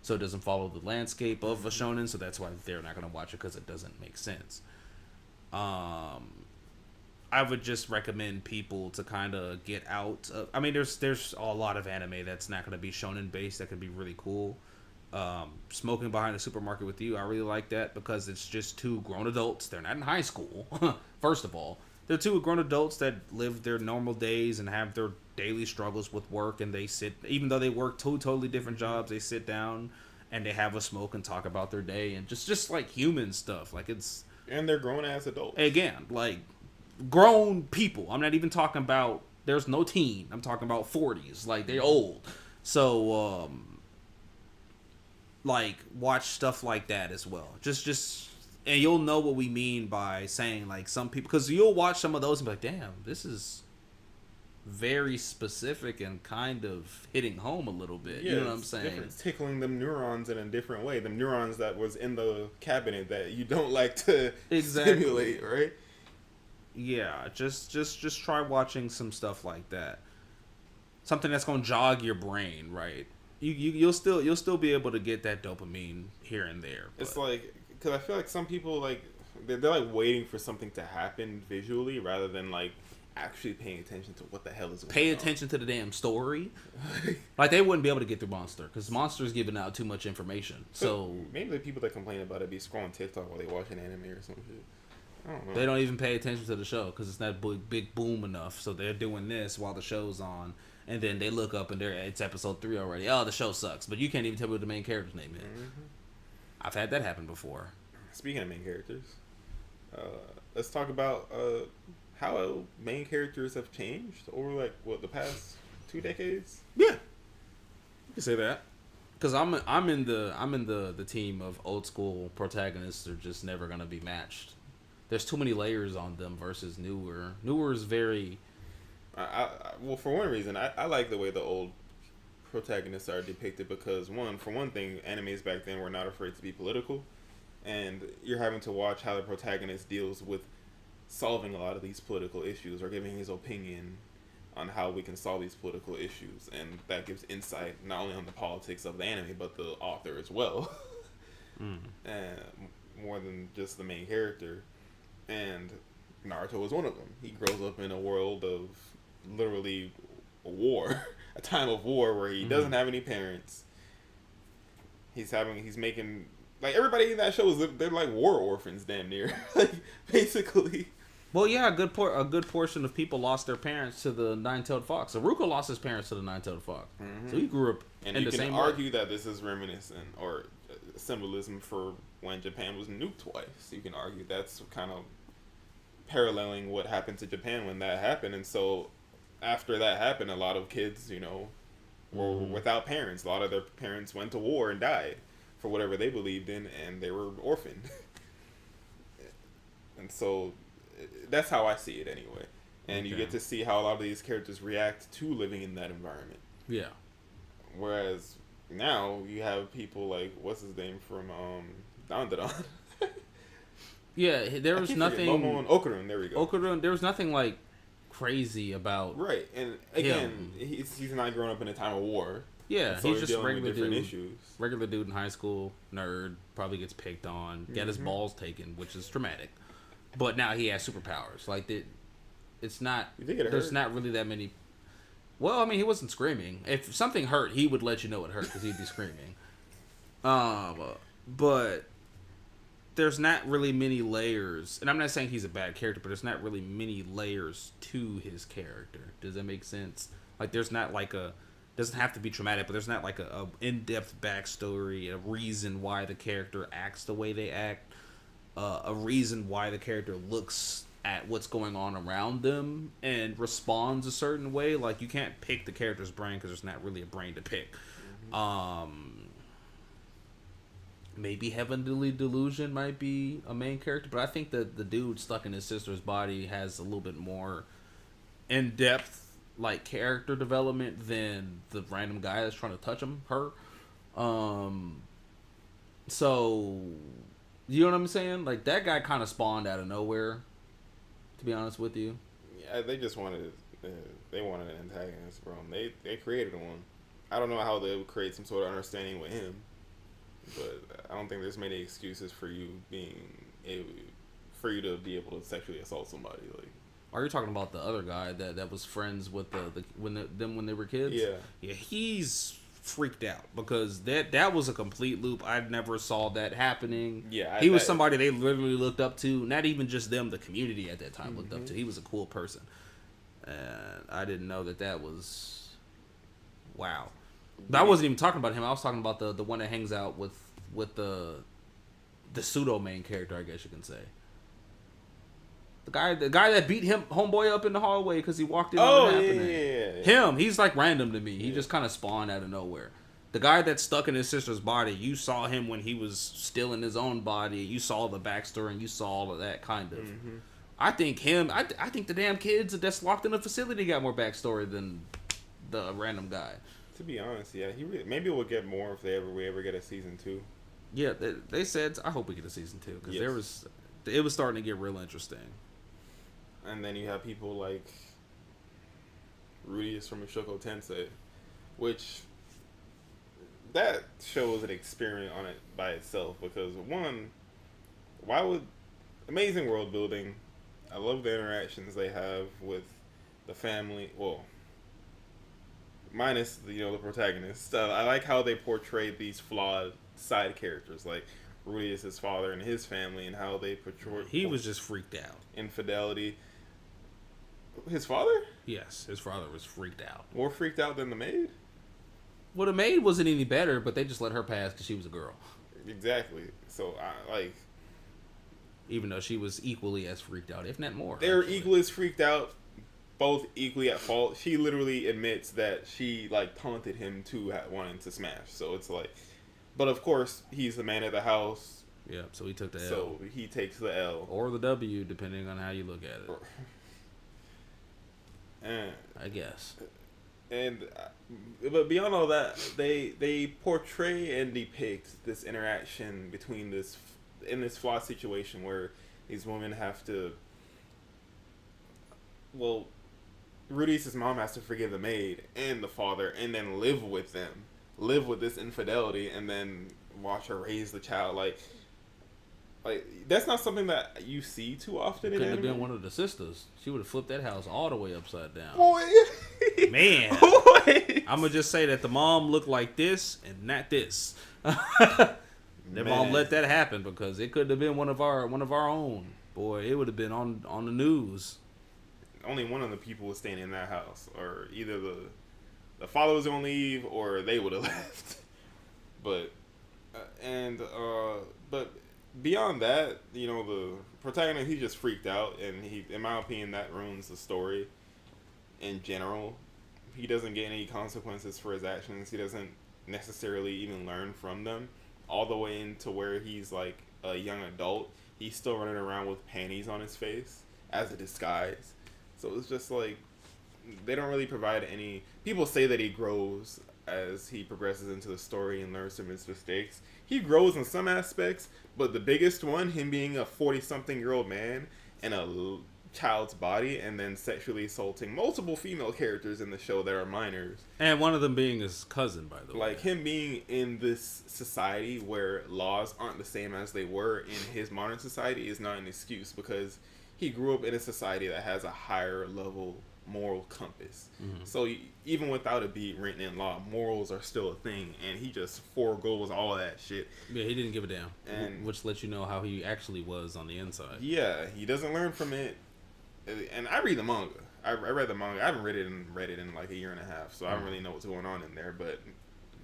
So it doesn't follow the landscape of a shonen, so that's why they're not going to watch it, because it doesn't make sense. I would just recommend people to kind of get out. I mean, there's a lot of anime that's not going to be shonen based that could be really cool. Smoking Behind the Supermarket with You, I really like that because it's just two grown adults. They're not in high school, first of all. They're two grown adults that live their normal days and have their daily struggles with work, and they sit, even though they work two totally different jobs, they sit down and they have a smoke and talk about their day and just like human stuff. Like, it's... And they're grown ass adults. Again, like, grown people. I'm not even talking about, there's no teen. I'm talking about 40s. Like, they're old. So, like, watch stuff like that as well. Just, and you'll know what we mean by saying, like, some people, because you'll watch some of those and be like, damn, this is very specific and kind of hitting home a little bit. Yeah, you know what I'm saying? Different. It's tickling them neurons in a different way. The neurons that was in the cabinet that you don't like to stimulate, right? Yeah, just try watching some stuff like that. Something that's gonna jog your brain, right? You'll still be able to get that dopamine here and there. But. It's like, because I feel like some people, like, they're like waiting for something to happen visually rather than like actually paying attention to what the hell is going on. Pay attention to the damn story. Like, they wouldn't be able to get through Monster because Monster's giving out too much information. So maybe the people that complain about it be scrolling TikTok while they watch an anime or some shit. I don't know. They don't even pay attention to the show because it's not big boom enough. So they're doing this while the show's on, and then they look up and it's episode 3 already. Oh, the show sucks, but you can't even tell me what the main character's name is. Mm-hmm. I've had that happen before. Speaking of main characters, let's talk about how main characters have changed over, like, what, the past 2 decades? Yeah, you can say that. Because I'm in the team of old school protagonists are just never gonna be matched. There's too many layers on them versus newer. Newer is very... well, for one reason, I like the way the old protagonists are depicted because, for one thing, animes back then were not afraid to be political. And you're having to watch how the protagonist deals with solving a lot of these political issues or giving his opinion on how we can solve these political issues. And that gives insight not only on the politics of the anime, but the author as well. More than just the main character. And Naruto is one of them. He grows up in a world of literally a war, a time of war where he doesn't have any parents. He's making, like, everybody in that show they're like war orphans, damn near, like, basically. Well, yeah, a good portion of people lost their parents to the Nine-Tailed Fox. Aruka lost his parents to the Nine-Tailed Fox, so he grew up in the same. And you can argue that this is reminiscent or symbolism for when Japan was nuked twice. You can argue that's kind of paralleling what happened to Japan when that happened, and so after that happened, a lot of kids, were without parents. A lot of their parents went to war and died for whatever they believed in, and they were orphaned. And so that's how I see it anyway. And you get to see how a lot of these characters react to living in that environment. Yeah. Whereas now you have people like, what's his name from Dandadan? Yeah, there was nothing. Momo and Okarun, there we go. Okarun, there was nothing like crazy about. Right, and again, he's not growing up in a time of war. Yeah, so he's just a regular dude. Issues. Regular dude in high school, nerd, probably gets picked on, get his balls taken, which is traumatic. But now he has superpowers. Like, it's not. There's not really that many. Well, I mean, he wasn't screaming. If something hurt, he would let you know it hurt because he'd be screaming. But there's not really many layers, and I'm not saying he's a bad character, but there's not really many layers to his character. Does that make sense? Like, there's not like doesn't have to be traumatic, but there's not like a in-depth backstory, a reason why the character acts the way they act, a reason why the character looks at what's going on around them and responds a certain way. Like, you can't pick the character's brain because there's not really a brain to pick. maybe Heavenly Delusion might be a main character, but I think that the dude stuck in his sister's body has a little bit more in depth like character development than the random guy that's trying to touch her. Um, so you know what I'm saying? Like that guy kind of spawned out of nowhere. To be honest with you, Yeah, they just wanted they wanted an antagonist, bro. They created one. I don't know how they would create some sort of understanding with him, but I don't think there's many excuses for you being able, for you to be able to sexually assault somebody. Like, are you talking about the other guy that was friends with when they were kids? Yeah, he's freaked out because that was a complete loop. I never saw that happening. Yeah, he was somebody they literally looked up to. Not even just them, the community at that time looked up to. He was a cool person, and I didn't know that was wow. But I wasn't even talking about him. I was talking about the one that hangs out with the pseudo main character, I guess you can say. The guy that beat him homeboy up in the hallway because he walked in. Yeah. Him, he's like random to me. He just kind of spawned out of nowhere. The guy that's stuck in his sister's body, you saw him when he was still in his own body. You saw the backstory and you saw all of that kind of. Mm-hmm. I think I think the damn kids that's locked in the facility got more backstory than the random guy. To be honest, yeah, maybe we'll get more if we ever get a season 2. Yeah, they said I hope we get a season 2 because it was starting to get real interesting. And then you have people like Rudeus from Mushoku Tensei, which that show is an experiment on it by itself because one, why would amazing world building? I love the interactions they have with the family. Well, minus the protagonist. I like how they portrayed these flawed side characters like Rudeus' father and his family, and how they portrayed. He was just freaked out. Infidelity. His father? Yes, his father was freaked out. More freaked out than the maid? Well, the maid wasn't any better, but they just let her pass because she was a girl. Exactly. So, even though she was equally as freaked out, if not more. They were equally as freaked out, both equally at fault. She literally admits that she, taunted him to wanting to smash. So, it's like... But, of course, he's the man of the house. Yeah, so he took the L. So, he takes the L. Or the W, depending on how you look at it. I guess. But beyond all that, they portray and depict this interaction between this flawed situation where these women have to. Well, Rudeus' mom has to forgive the maid and the father, and then live with this infidelity, and then watch her raise the child. Like that's not something that you see too often. Couldn't have been one of the sisters. She would have flipped that house all the way upside down. Boy, man, boy. I'm gonna just say that the mom looked like this and not this. Their mom let that happen because it could have been one of our own. Boy, it would have been on the news. Only one of the people was staying in that house, or either the father was gonna leave, or they would have left. But beyond that, the protagonist, he just freaked out, and in my opinion, that ruins the story in general. He doesn't get any consequences for his actions. He doesn't necessarily even learn from them. All the way into where he's like a young adult, he's still running around with panties on his face as a disguise. So it's just like, they don't really provide any... People say that he grows as he progresses into the story and learns from his mistakes. He grows in some aspects, but the biggest one, him being a 40-something-year-old man in a child's body and then sexually assaulting multiple female characters in the show that are minors. And one of them being his cousin, by the way. Like, him being in this society where laws aren't the same as they were in his modern society is not an excuse, because he grew up in a society that has a higher level moral compass. Mm-hmm. So even without it being written in law, morals are still a thing, and he just foregoes all of that shit. Yeah, he didn't give a damn, and which lets you know how he actually was on the inside. Yeah, he doesn't learn from it. And I read the manga. I read the manga. I haven't read it in like a year and a half, so I don't really know what's going on in there. But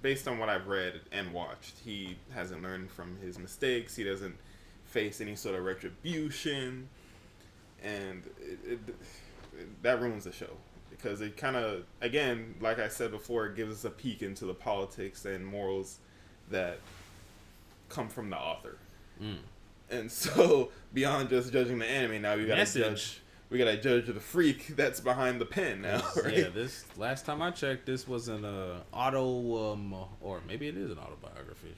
based on what I've read and watched, he hasn't learned from his mistakes. He doesn't face any sort of retribution, and that ruins the show, because it kind of, again, like I said before, it gives us a peek into the politics and morals that come from the author. Mm. And so beyond just judging the anime, now we gotta Message. judge. We gotta judge the freak that's behind the pen now. Right? Yeah, this last time I checked, this was an or maybe it is an autobiography.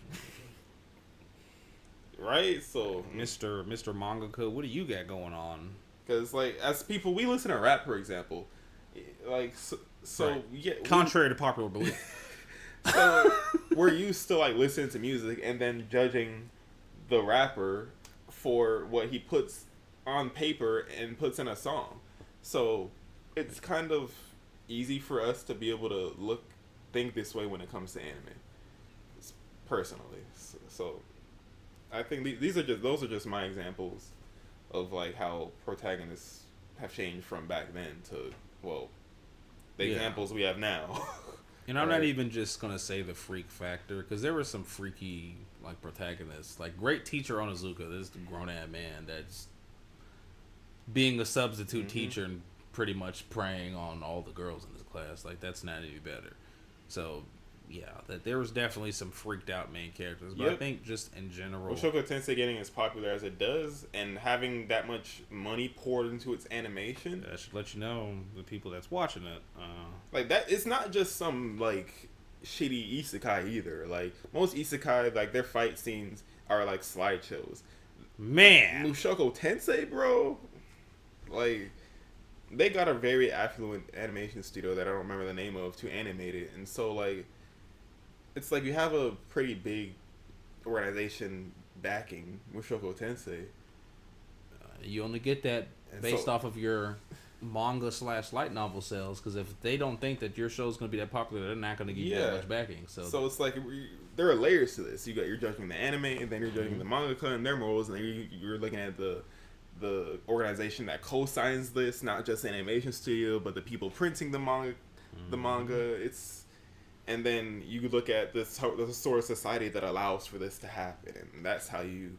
Right. So Mr. Mangaka, what do you got going on? because like as people, we listen to rap, for example. Like so Right. yeah. Contrary to popular belief. So we're used to like listening to music and then judging the rapper for what he puts on paper and puts in a song. So it's kind of easy for us to be able to think this way when it comes to anime, personally. So I think those are just my examples of like how protagonists have changed from back then to the Yeah. examples we have now. And I'm not Right. even just gonna say the freak factor, because there were some freaky like protagonists, like great teacher Onizuka. This is the grown ass man that's being a substitute teacher and pretty much preying on all the girls in his class. Like that's not any better. So yeah, that there was definitely some freaked out main characters, but I Yep. think just in general, Mushoku Tensei getting as popular as it does and having that much money poured into its animation, that should let you know the people that's watching it. like that, it's not just some like shitty isekai either. Like most isekai, like their fight scenes are like slideshows. Man, Mushoku Tensei, bro, like they got a very affluent animation studio that I don't remember the name of to animate it, and so like it's like you have a pretty big organization backing Mushoku Tensei. you only get that And based so- off of your manga / light novel sales, because if they don't think that your show is going to be that popular, they're not going to give you that Yeah. much backing. So it's like there are layers to this. You're judging the anime, and then you're judging the mangaka and their morals, and then you're looking at the organization that co-signs this, not just the animation studio, but the people printing the manga. And then you look at the sort of society that allows for this to happen, and that's how you.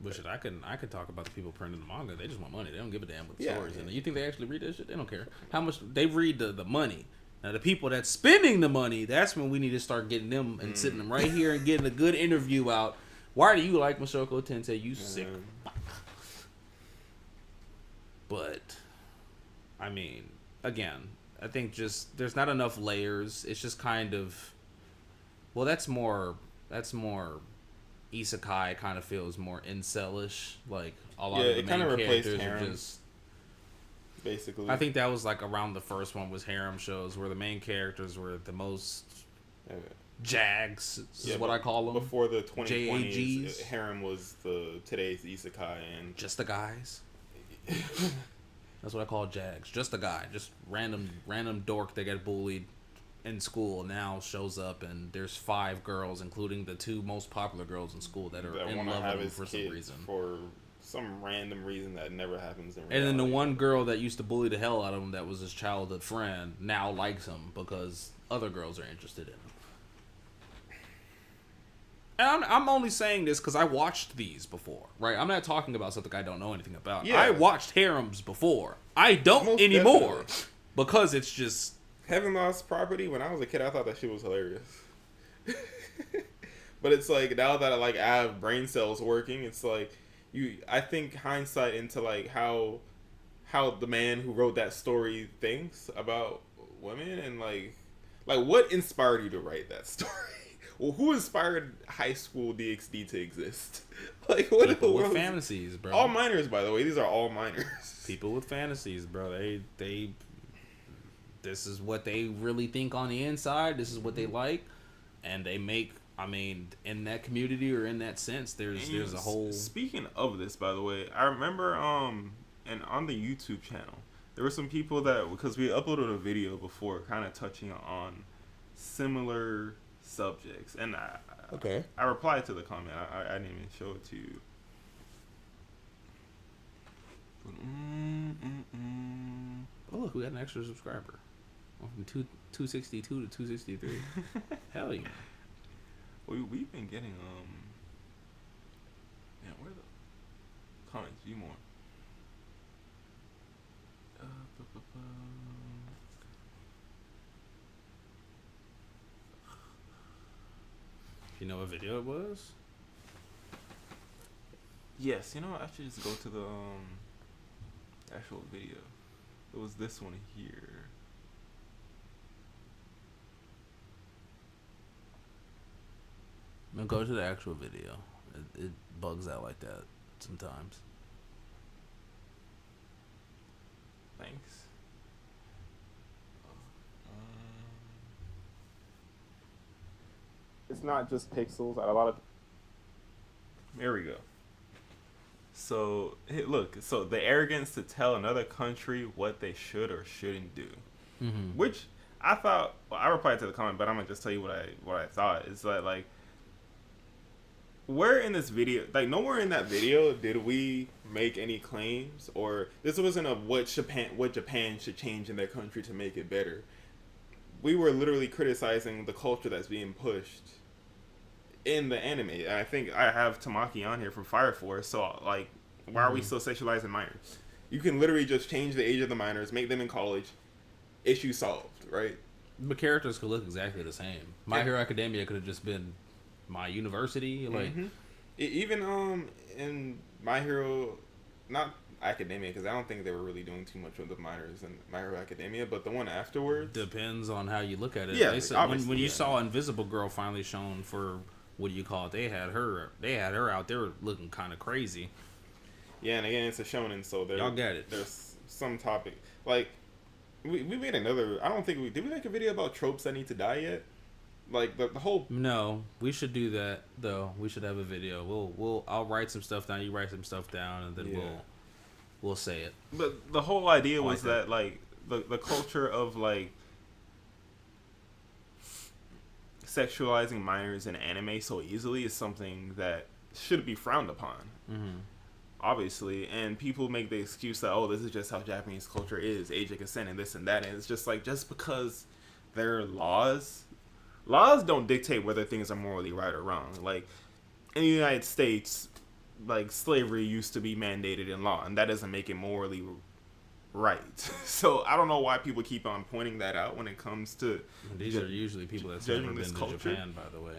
Which I could talk about the people printing the manga. They just want money. They don't give a damn what the Yeah, stories yeah. in it. You think they actually read that shit? They don't care. How much they read the money. Now the people that's spending the money, that's when we need to start getting them and sitting them right here and getting a good interview out. Why do you like Mushoku Tensei? You sick. But I mean, again, I think just there's not enough layers. It's just kind of that's more isekai kind of feels more incelish. Like a lot Yeah, of the it kinda main replaced characters are harem. just. Basically, I think that was like around the first one was harem shows where the main characters were the most jags. Is what I call them. Before the 2020s, JAGs. harem was today's isekai, and Just the guys. That's what I call jags. Just a guy, just random dork that got bullied in school now shows up, and there's 5 girls, including the 2 most popular girls in school, that are that in want to love have with him his for some kids reason. for some random reason that never happens in And then the reality. one girl that used to bully the hell out of him, that was his childhood friend, now likes him because other girls are interested in him. And I'm only saying this because I watched these before, right? I'm not talking about something I don't know anything about. Yeah. I watched harems before. I don't Most anymore definitely. because it's just Heaven Lost Property, when I was a kid, I thought that shit was hilarious. But it's like now that I have brain cells working, it's like I think hindsight into like how the man who wrote that story thinks about women, and like what inspired you to write that story? Well, who inspired High School DxD to exist? Like what people with was- fantasies, bro. All minors, by the way. These are all minors. People with fantasies, bro. They this is what they really think on the inside. This is what they like, and they make. I mean, in that community or in that sense, there's a whole. Speaking of this, by the way, I remember and on the YouTube channel, there were some people that, because we uploaded a video before, kind of touching on similar subjects, and I replied to the comment. I didn't even show it to you. Oh look, we got an extra subscriber. Went from 262 to 263. Hell yeah. We've been getting yeah, where the comments view more. You know what video it was? Yes, you know what? I should just go to the actual video. It was this one here. No, go to the actual video. It bugs out like that sometimes. Thanks. It's not just pixels. A lot of. There we go. So hey, look. So the arrogance to tell another country what they should or shouldn't do, which I thought. Well, I replied to the comment, but I'm gonna just tell you what I thought. It's like where in this video, like nowhere in that video did we make any claims, or this wasn't a what Japan should change in their country to make it better. We were literally criticizing the culture that's being pushed in the anime. And I think I have Tamaki on here from Fire Force, so like, why are we still sexualizing minors? You can literally just change the age of the minors, make them in college, issue solved, right? The characters could look exactly the same. My Hero Academia could have just been my university, like even in My Hero, not Academia, because I don't think they were really doing too much with the minors in My Hero Academia, but the one afterwards depends on how you look at it. Yeah, they said, when you saw Invisible Girl finally shown for what do you call it, they had her out there looking kind of crazy. Yeah, and again, it's a shonen, so y'all get it. There's some topic like we made another. I don't think did we make a video about tropes that need to die yet? Like the whole. No, we should do that though. We should have a video. I'll write some stuff down. You write some stuff down, and then we'll say it. But the whole idea was that like the culture of like sexualizing minors in anime so easily is something that should be frowned upon. Obviously, and people make the excuse that, oh, this is just how Japanese culture is, age of consent and this and that, and it's just like, just because there are laws don't dictate whether things are morally right or wrong. Like in the United States, like slavery used to be mandated in law, and that doesn't make it morally right. So I don't know why people keep on pointing that out when it comes to these are usually people that's never been to culture. Japan, by the way.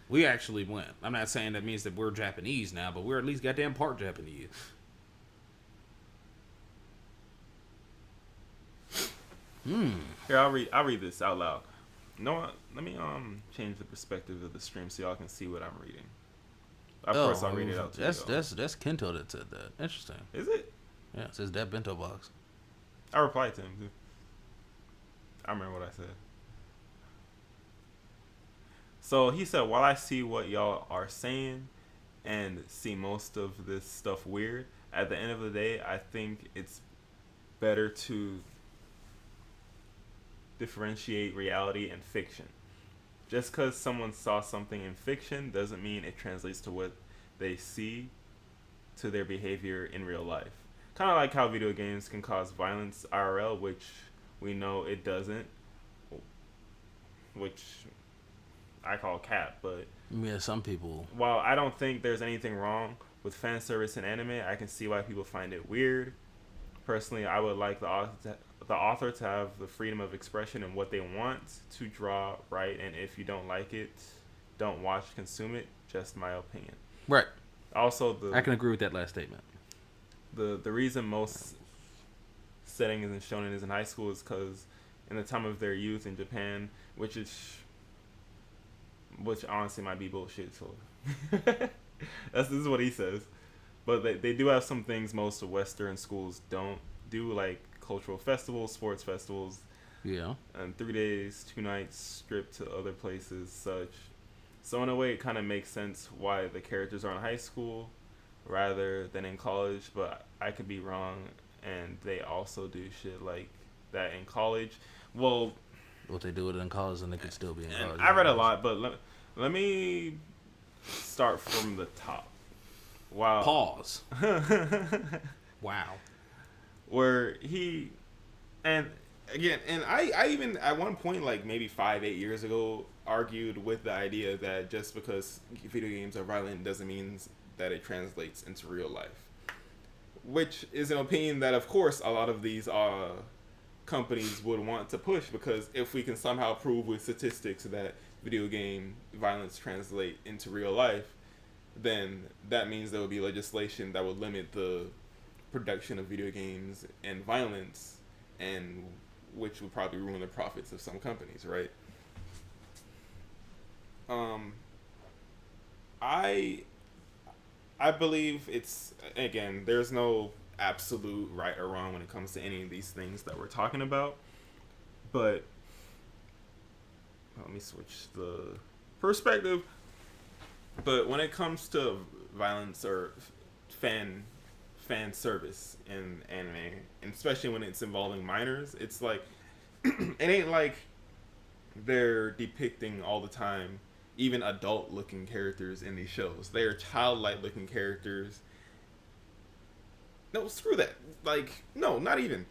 We actually went. I'm not saying that means that we're Japanese now, but we're at least goddamn part Japanese. Here, I'll read this out loud. No, let me change the perspective of the stream so y'all can see what I'm reading. Of course, I'll read it out to you. That's Kento that said that. Interesting. Is it? Yeah, it says that bento box. I replied to him too. I remember what I said. So he said, while I see what y'all are saying and see most of this stuff weird, at the end of the day, I think it's better to differentiate reality and fiction. Just because someone saw something in fiction doesn't mean it translates to what they see to their behavior in real life. Kind of like how video games can cause violence IRL, which we know it doesn't, which I call cap, but yeah, some people. While I don't think there's anything wrong with fan service in anime, I can see why people find it weird. Personally, I would like the author to have the freedom of expression and what they want to draw, right? And if you don't like it, don't watch, consume it. Just my opinion. Right. Also, I can agree with that last statement. The reason most settings in shonen is in high school is because in the time of their youth in Japan, which honestly might be bullshit. So this is what he says. But they do have some things most Western schools don't do, like cultural festivals, sports festivals. Yeah. And 3 days, 2 nights, trip to other places, such. So in a way, it kind of makes sense why the characters are in high school rather than in college. But I could be wrong, and they also do shit like that in college. Well, what they do it in college, and they could still be in college. I read a lot, but let me start from the top. Wow. Pause. Wow. Where he, and again, and I even at one point, like maybe 5-8 years ago, argued with the idea that just because video games are violent doesn't mean that it translates into real life. Which is an opinion that, of course, a lot of these companies would want to push, because if we can somehow prove with statistics that video game violence translate into real life, then that means there would be legislation that would limit the production of video games and violence, and which would probably ruin the profits of some companies, right? Um, I I believe it's, again, there's no absolute right or wrong when it comes to any of these things that we're talking about, but let me switch the perspective. But when it comes to violence or fan service in anime, and especially when it's involving minors, it's like it ain't like they're depicting all the time even adult looking characters in these shows. They are childlike looking characters. No, screw that. Like, no, not even.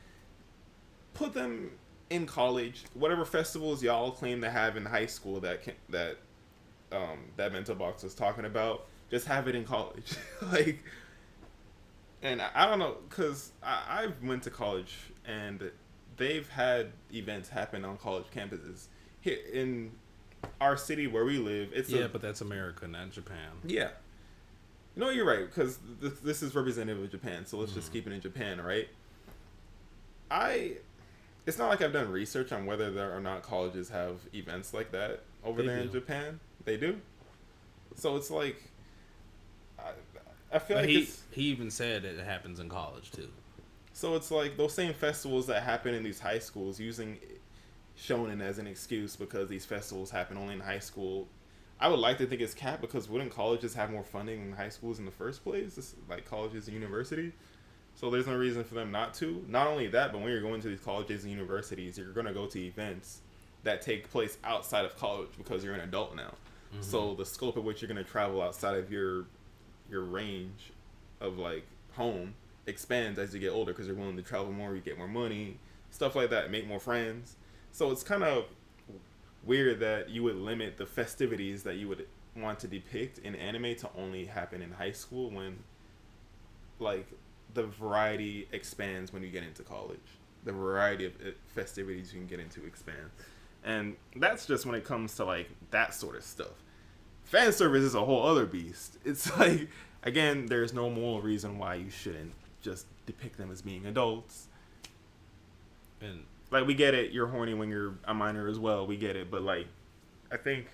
Put them in college, whatever festivals y'all claim to have in high school that Mental Box was talking about. Just have it in college, like. And I don't know, cause I went to college and they've had events happen on college campuses here in our city where we live. But that's America, not Japan. Yeah. No, you're right, because this is representative of Japan, so let's just keep it in Japan, right? It's not like I've done research on whether there or not colleges have events like that over there in Japan. They do. So it's like, I feel like he even said it happens in college too. So it's like those same festivals that happen in these high schools, using shonen as an excuse because these festivals happen only in high school. I would like to think it's capped, because wouldn't colleges have more funding than high schools in the first place? It's like colleges and universities. So there's no reason for them not to. Not only that, but when you're going to these colleges and universities, you're going to go to events that take place outside of college because you're an adult now. Mm-hmm. So the scope at which you're going to travel outside of your range of like home expands as you get older, because you're willing to travel more, you get more money, stuff like that, make more friends. So it's kind of weird that you would limit the festivities that you would want to depict in anime to only happen in high school, when like the variety expands when you get into college. The variety of festivities you can get into expands. And that's just when it comes to like that sort of stuff. Fan service is a whole other beast. It's like, again, there's no moral reason why you shouldn't just depict them as being adults. And like, we get it, you're horny when you're a minor as well, we get it, but like, I think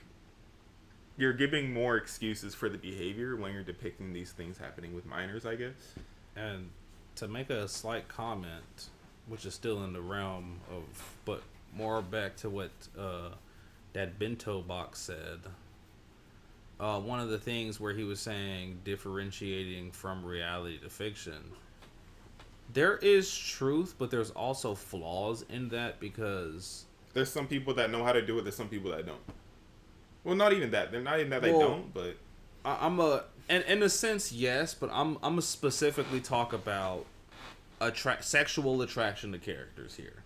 you're giving more excuses for the behavior when you're depicting these things happening with minors, I guess. And to make a slight comment, which is still in the realm of, but more back to what that Bento Box said, one of the things where he was saying differentiating from reality to fiction, there is truth, but there's also flaws in that, because there's some people that know how to do it, there's some people that don't. Well, not even that. They're not even that they don't, but and in a sense, yes, but I'm gonna specifically talk about sexual attraction to characters here.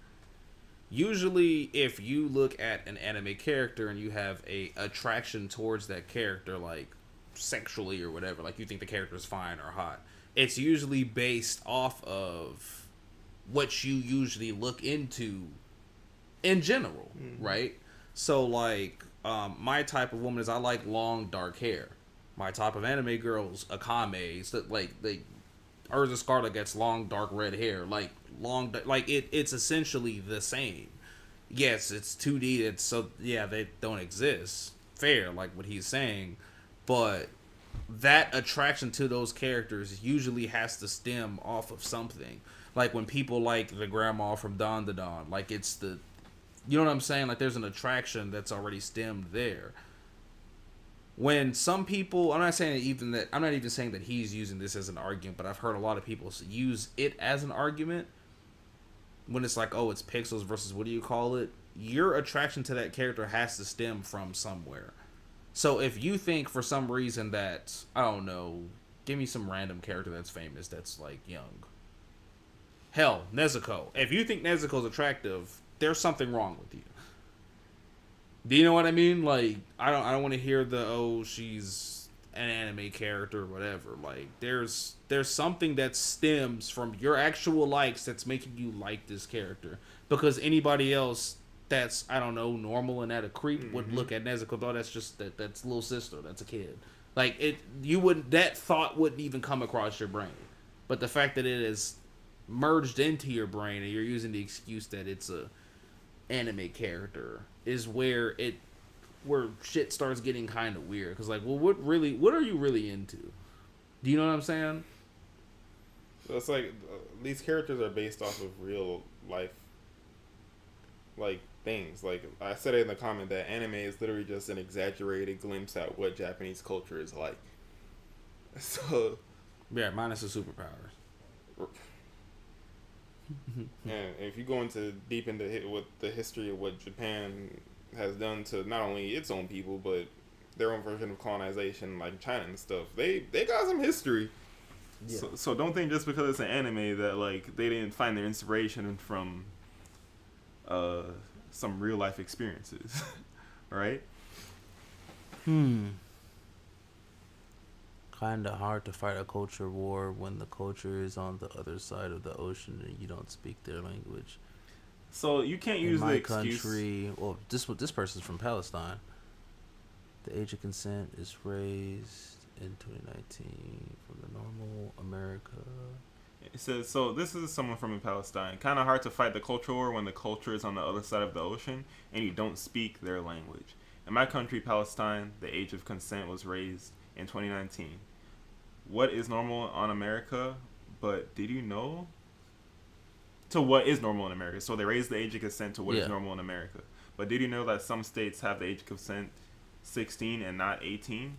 Usually, if you look at an anime character and you have a attraction towards that character, like sexually or whatever, like you think the character is fine or hot, it's usually based off of what you usually look into in general, right? So, like, my type of woman is, I like long, dark hair. My type of anime girls, Akame, so like Urza Scarlet gets long, dark red hair. Like it's essentially the same. Yes, it's 2D. It's so they don't exist. Fair, like what he's saying, but that attraction to those characters usually has to stem off of something. Like when people like the grandma from Dawn to Dawn, like it's the, you know what I'm saying? Like there's an attraction that's already stemmed there. When some people, I'm not even saying that he's using this as an argument, but I've heard a lot of people use it as an argument. When it's like, oh, it's pixels versus what do you call it? Your attraction to that character has to stem from somewhere. So if you think for some reason that, I don't know, give me some random character that's famous that's like young. Hell, Nezuko. If you think Nezuko's attractive, there's something wrong with you. Do you know what I mean? Like, I don't want to hear she's an anime character or whatever. Like, there's something that stems from your actual likes that's making you like this character. Because anybody else that's, I don't know, normal and that a creep would look at Nezuko, though that's just that's little sister, that's a kid. Like that thought wouldn't even come across your brain. But the fact that it is merged into your brain and you're using the excuse that it's a anime character is where shit starts getting kind of weird. Because, like, well, what are you really into? Do you know what I'm saying? So it's like these characters are based off of real life, like, things. Like I said it in the comment that anime is literally just an exaggerated glimpse at what Japanese culture is like. So yeah, minus the superpowers. And if you go into deep into with the history of what Japan has done to not only its own people but their own version of colonization, like China and stuff, they got some history. Yeah. So don't think just because it's an anime that like they didn't find their inspiration from some real life experiences, right? Kinda hard to fight a culture war when the culture is on the other side of the ocean and you don't speak their language. So you can't use the excuse. Country, well, this person's from Palestine. The age of consent is raised in 2019 from the normal America. It says, so this is someone from Palestine. Kind of hard to fight the culture war when the culture is on the other side of the ocean and you don't speak their language. In my country, Palestine, the age of consent was raised in 2019. What is normal on America? But did you know? To what is normal in America? So they raised the age of consent to what is normal in America. But did you know that some states have the age of consent 16 and not 18?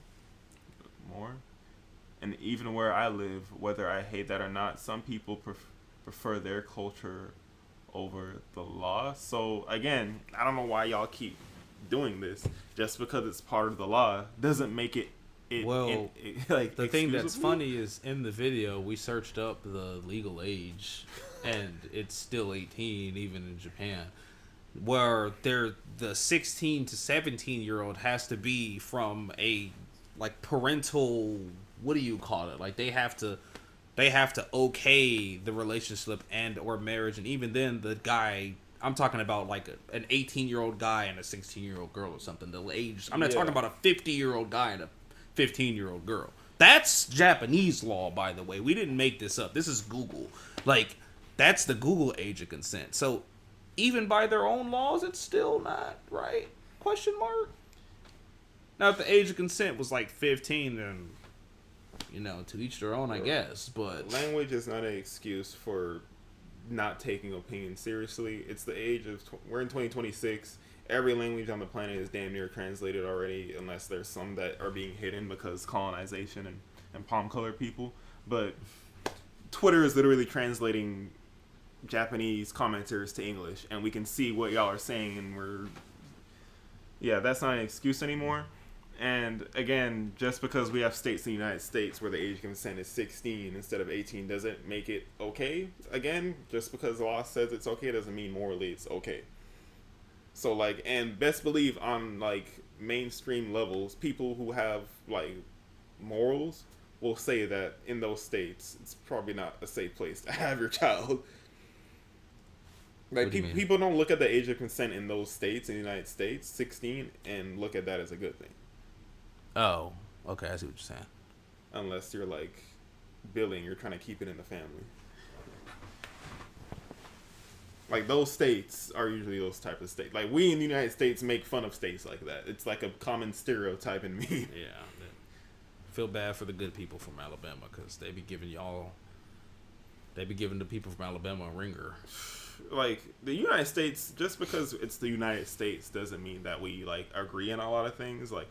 More. And even where I live, whether I hate that or not, some people prefer their culture over the law. So again, I don't know why y'all keep doing this. Just because it's part of the law doesn't make it like the thing that's funny is in the video we searched up the legal age and it's still 18 even in Japan, where the 16 to 17-year-old has to be from a like parental, what do you call it, like they have to okay the relationship and or marriage. And even then the guy, I'm talking about like an 18-year-old guy and a 16-year-old girl or something, the age. I'm not talking about a 50-year-old guy and a 15-year-old girl. That's Japanese law, by the way. We didn't make this up. This is Google. Like, that's the Google age of consent. So, even by their own laws, it's still not right? Question mark? Now, if the age of consent was like 15, then, you know, to each their own, I guess. But language is not an excuse for not taking opinions seriously. It's the age of... we're in 2026. Every language on the planet is damn near translated already, unless there's some that are being hidden because colonization and palm-colored people. But Twitter is literally translating Japanese commenters to English, and we can see what y'all are saying, and that's not an excuse anymore. And again, just because we have states in the United States where the age of consent is 16 instead of 18 doesn't make it okay. Again, just because the law says it's okay doesn't mean morally it's okay. So, like, and best believe on, like, mainstream levels, people who have, like, morals will say that in those states, it's probably not a safe place to have your child. Like, people don't look at the age of consent in those states, in the United States, 16, and look at that as a good thing. Oh, okay, I see what you're saying. Unless you're, like, billing, you're trying to keep it in the family. Like, those states are usually those type of states. Like, we in the United States make fun of states like that. It's like a common stereotype in me. Yeah. Feel bad for the good people from Alabama, because they be giving the people from Alabama a ringer. Like, the United States, just because it's the United States doesn't mean that we, like, agree on a lot of things. Like,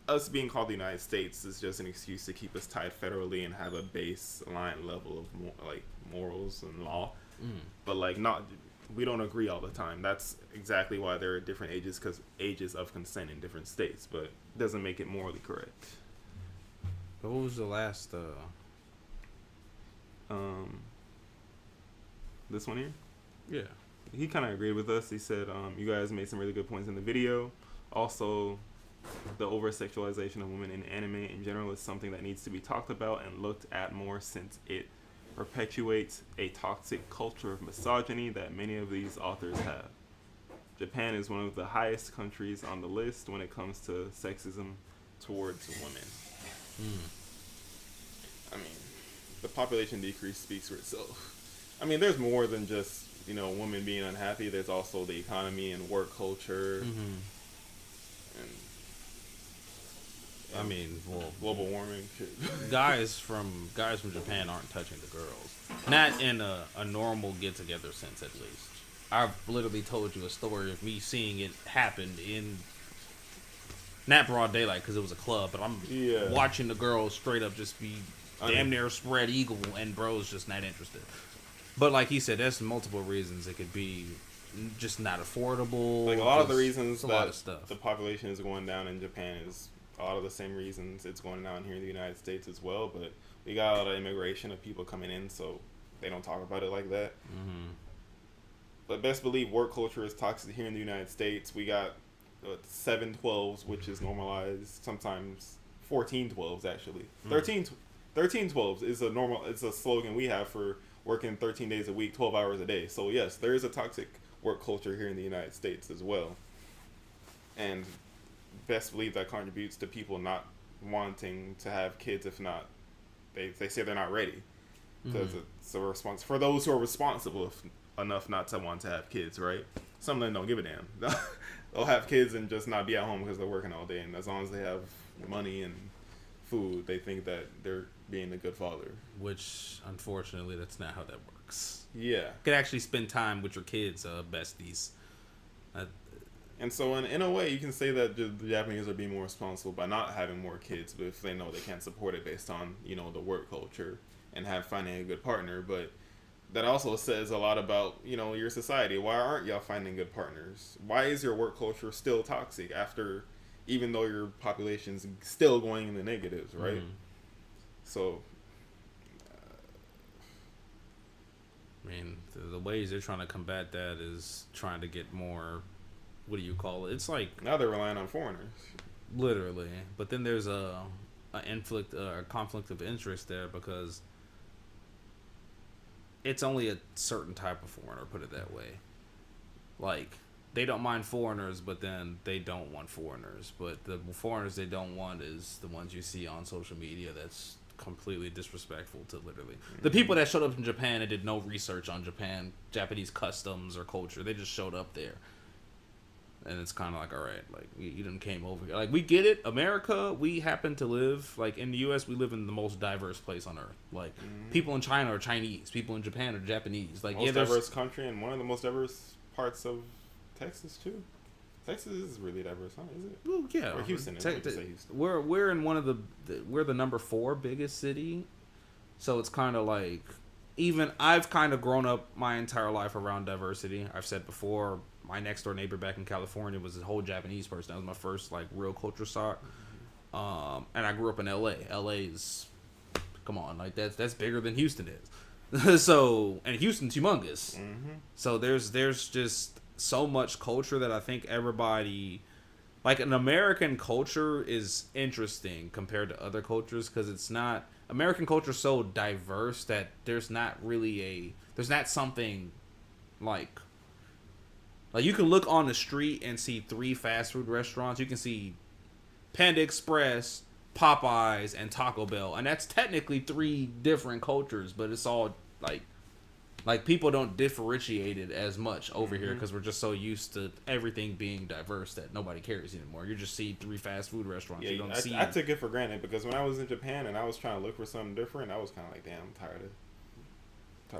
us being called the United States is just an excuse to keep us tied federally and have a baseline level of, morals and law. But we don't agree all the time. That's exactly why there are different ages, because ages of consent in different states, but it doesn't make it morally correct. But what was the last this one here? Yeah, he kind of agreed with us. He said you guys made some really good points in the video. Also, the over-sexualization of women in anime in general is something that needs to be talked about and looked at more, since it perpetuates a toxic culture of misogyny that many of these authors have. Japan is one of the highest countries on the list when it comes to sexism towards women. I mean, the population decrease speaks for itself. I mean, there's more than just, women being unhappy. There's also the economy and work culture. And I mean, well, global warming. guys from Japan aren't touching the girls. Not in a normal get together sense, at least. I've literally told you a story of me seeing it happen in not broad daylight because it was a club, but I'm watching the girls straight up just be damn near spread eagle, and bros just not interested. But like he said, there's multiple reasons. It could be just not affordable. Like a lot of the reasons that stuff. The population is going down in Japan is a lot of the same reasons it's going down here in the United States as well. But we got a lot of immigration of people coming in, so they don't talk about it like that. But best believe work culture is toxic here in the United States. We got 7/12s, which is normalized. Sometimes 14/12s actually. 13/12s is a normal. It's a slogan we have for working 13 days a week, 12 hours a day. So yes, there is a toxic work culture here in the United States as well. And best believe that contributes to people not wanting to have kids. If not, they say they're not ready because it's a response for those who are responsible enough not to want to have kids, right? Some of them don't give a damn. They'll have kids and just not be at home because they're working all day, and as long as they have money and food, they think that they're being a good father. Which, unfortunately, that's not how that works. Yeah. You could actually spend time with your kids, besties. And so in a way, you can say that the Japanese are being more responsible by not having more kids, but if they know they can't support it based on, the work culture and finding a good partner. But that also says a lot about, your society. Why aren't y'all finding good partners? Why is your work culture still toxic even though your population's still going in the negatives, right? So, I mean, the ways they're trying to combat that is trying to get more, what do you call it? It's like... Now they're relying on foreigners. Literally. But then there's a conflict of interest there because it's only a certain type of foreigner, put it that way. Like, they don't mind foreigners, but then they don't want foreigners. But the foreigners they don't want is the ones you see on social media that's completely disrespectful to literally the people that showed up in Japan and did no research on Japanese customs or culture. They just showed up there. And it's kind of like, all right, like, you done came over here. Like, we get it. America, we happen to live, like, in the U.S., we live in the most diverse place on earth. Like, people in China are Chinese. People in Japan are Japanese. Like, most diverse country and one of the most diverse parts of Texas, too. Texas is really diverse, huh? Is it? Well, yeah. Or Houston. Houston. We're in one of we're the number 4 biggest city. So it's kind of like, even I've kind of grown up my entire life around diversity. I've said before, my next door neighbor back in California was a whole Japanese person. That was my first like real culture shock. And I grew up in LA. LA's, come on, like that's bigger than Houston is. So, and Houston's humongous. So there's just so much culture that I think everybody, like, an American culture is interesting compared to other cultures because it's not, American culture is so diverse that there's not something like you can look on the street and see 3 fast food restaurants. You can see Panda Express, Popeyes, and Taco Bell. And that's technically 3 different cultures, but it's all like people don't differentiate it as much over here because we're just so used to everything being diverse that nobody cares anymore. You just see 3 fast food restaurants. Yeah, you don't see. I took it for granted because when I was in Japan and I was trying to look for something different, I was kind of like, damn, I'm tired of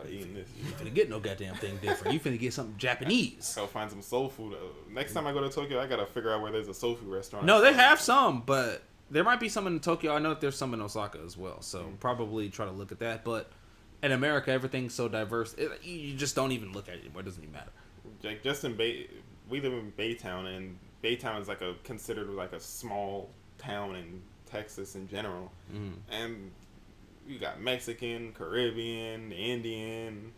eating this. You finna get no goddamn thing different. You finna get something Japanese. I'll find some soul food. Next time I go to Tokyo, I gotta figure out where there's a soul food restaurant. No, they have some, but there might be some in Tokyo. I know that there's some in Osaka as well. So probably try to look at that. But in America, everything's so diverse. You just don't even look at it anymore. It doesn't even matter. Like just in we live in Baytown, and Baytown is considered like a small town in Texas in general, and you got Mexican, Caribbean, Indian,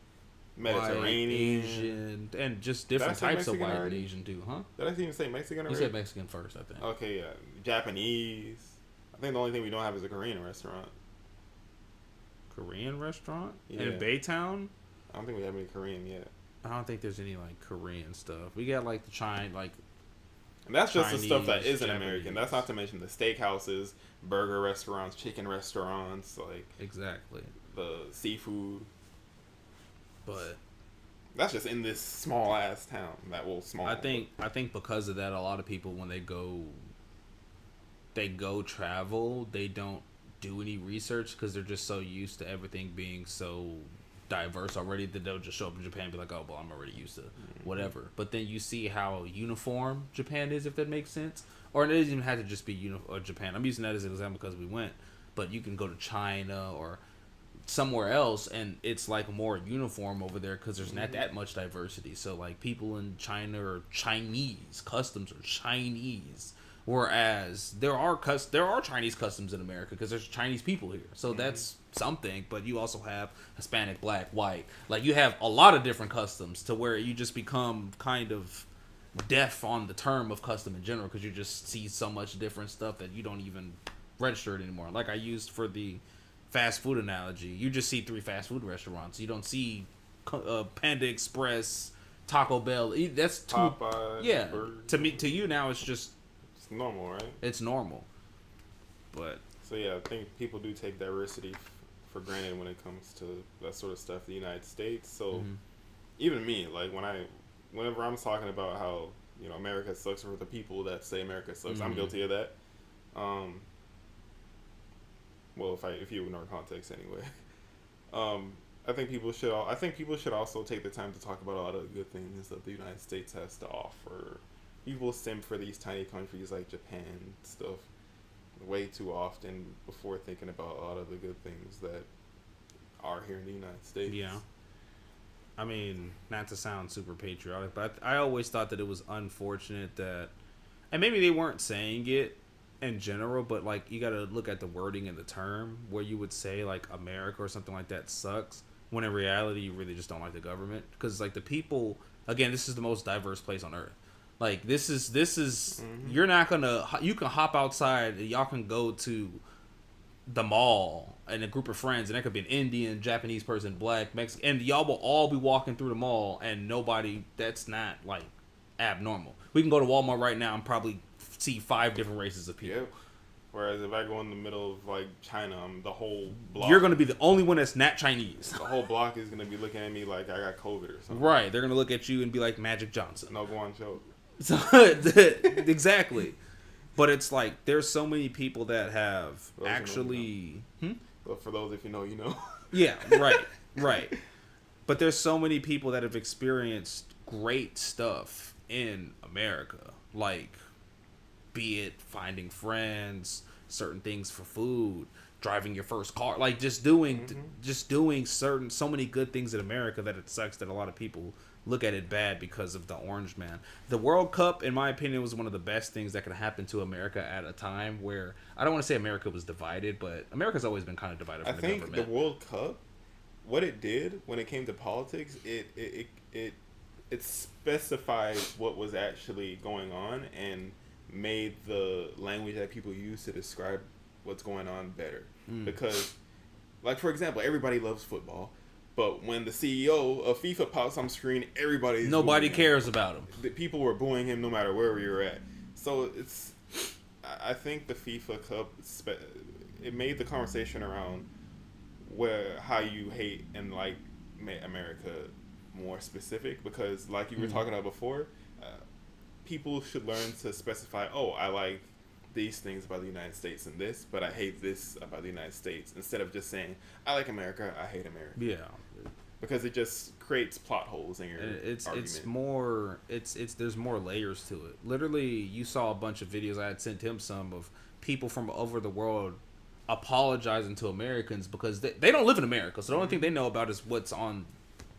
Mediterranean, white, Asian, and just different types of white and Asian too, huh? Did I even say Mexican already? You said Mexican first, I think. Okay, yeah. Japanese. I think the only thing we don't have is a Korean restaurant. Korean restaurant? Yeah. In Baytown? I don't think we have any Korean yet. I don't think there's any like Korean stuff. We got like the China, like And that's just the stuff that Chinese, isn't American. That's not to mention the steakhouses, burger restaurants, chicken restaurants, like exactly. the seafood. But That's just in this small ass town. That will small. I think because of that, a lot of people when they go travel, they don't do any research because they're just so used to everything being so diverse already that they'll just show up in Japan and be like, oh, well, I'm already used to whatever. But then you see how uniform Japan is, if that makes sense. Or it doesn't even have to just be Japan. I'm using that as an example because we went. But you can go to China or somewhere else and it's like more uniform over there because there's not that much diversity. So like people in China are Chinese, customs are Chinese. Whereas there are Chinese customs in America because there's Chinese people here, so that's something. But you also have Hispanic, Black, White. Like you have a lot of different customs to where you just become kind of deaf on the term of custom in general because you just see so much different stuff that you don't even register it anymore. Like I used for the fast food analogy, you just see 3 fast food restaurants. You don't see Panda Express, Taco Bell. That's too. Popeye, Yeah, Burger. to you now it's just. Normal, right? It's normal, but So yeah, I think people do take diversity for granted when it comes to that sort of stuff. The United States. So even me, like whenever I'm talking about how America sucks for the people that say America sucks, I'm guilty of that. Well, if you ignore context anyway. I think people should also take the time to talk about a lot of the good things that the United States has to offer. People simp for these tiny countries like Japan stuff way too often before thinking about a lot of the good things that are here in the United States. yeah. I mean, not to sound super patriotic, but I always thought that it was unfortunate that, and maybe they weren't saying it in general, but like you got to look at the wording in the term where you would say like America or something like that sucks, when in reality you really just don't like the government because like the people. Again, this is the most diverse place on earth. Like this is you're not gonna, you can hop outside and y'all can go to the mall and a group of friends and that could be an Indian, Japanese person, Black, Mexican, and y'all will all be walking through the mall and nobody, that's not like abnormal. We can go to Walmart right now and probably see 5 different races of people. Yeah. Whereas if I go in the middle of like China, the whole block, You're gonna be the only one that's not Chinese. the whole block is gonna be looking at me like I got COVID or something. Right, they're gonna look at you and be like Magic Johnson. No Guan Cho. So exactly, but it's like there's so many people that have Those actually. But for those, if you know, you know. Yeah, right. But there's so many people that have experienced great stuff in America, like be it finding friends, certain things for food, driving your first car, like just doing so many good things in America that it sucks that a lot of people look at it bad because of the Orange Man. The World Cup, in my opinion, was one of the best things that could happen to America at a time where I don't want to say America was divided, but America's always been kind of divided from the government. I think the World Cup, what it did when it came to politics, it specified what was actually going on and made the language that people use to describe what's going on better. Because, like for example, everybody loves football. But when the CEO of FIFA pops on screen, nobody cares about him. The people were booing him no matter where you're at. So I think the FIFA Cup, it made the conversation around how you hate and like America more specific, because like you were talking about before, people should learn to specify, I like these things about the United States and this, but I hate this about the United States, instead of just saying I like America, I hate America. Yeah, because it just creates plot holes in your argument. There's more layers to it. Literally, you saw a bunch of videos. I had sent him some of people from over the world apologizing to Americans because they don't live in America, so the only thing they know about is what's on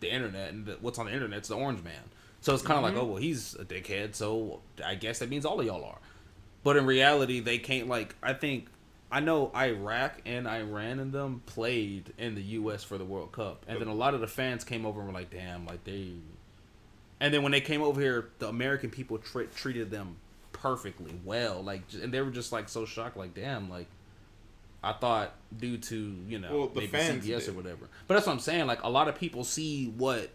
the internet, and what's on the internet is the Orange Man. So it's kind of like, oh well, he's a dickhead, so I guess that means all of y'all are. But in reality, they can't, like, I know Iraq and Iran and them played in the U.S. for the World Cup. And then a lot of the fans came over and were like, damn, like they... And then when they came over here, the American people treated them perfectly well. Like, and they were just, like, so shocked, like, damn, like, I thought due to, maybe CBS or whatever. But that's what I'm saying. Like, a lot of people see what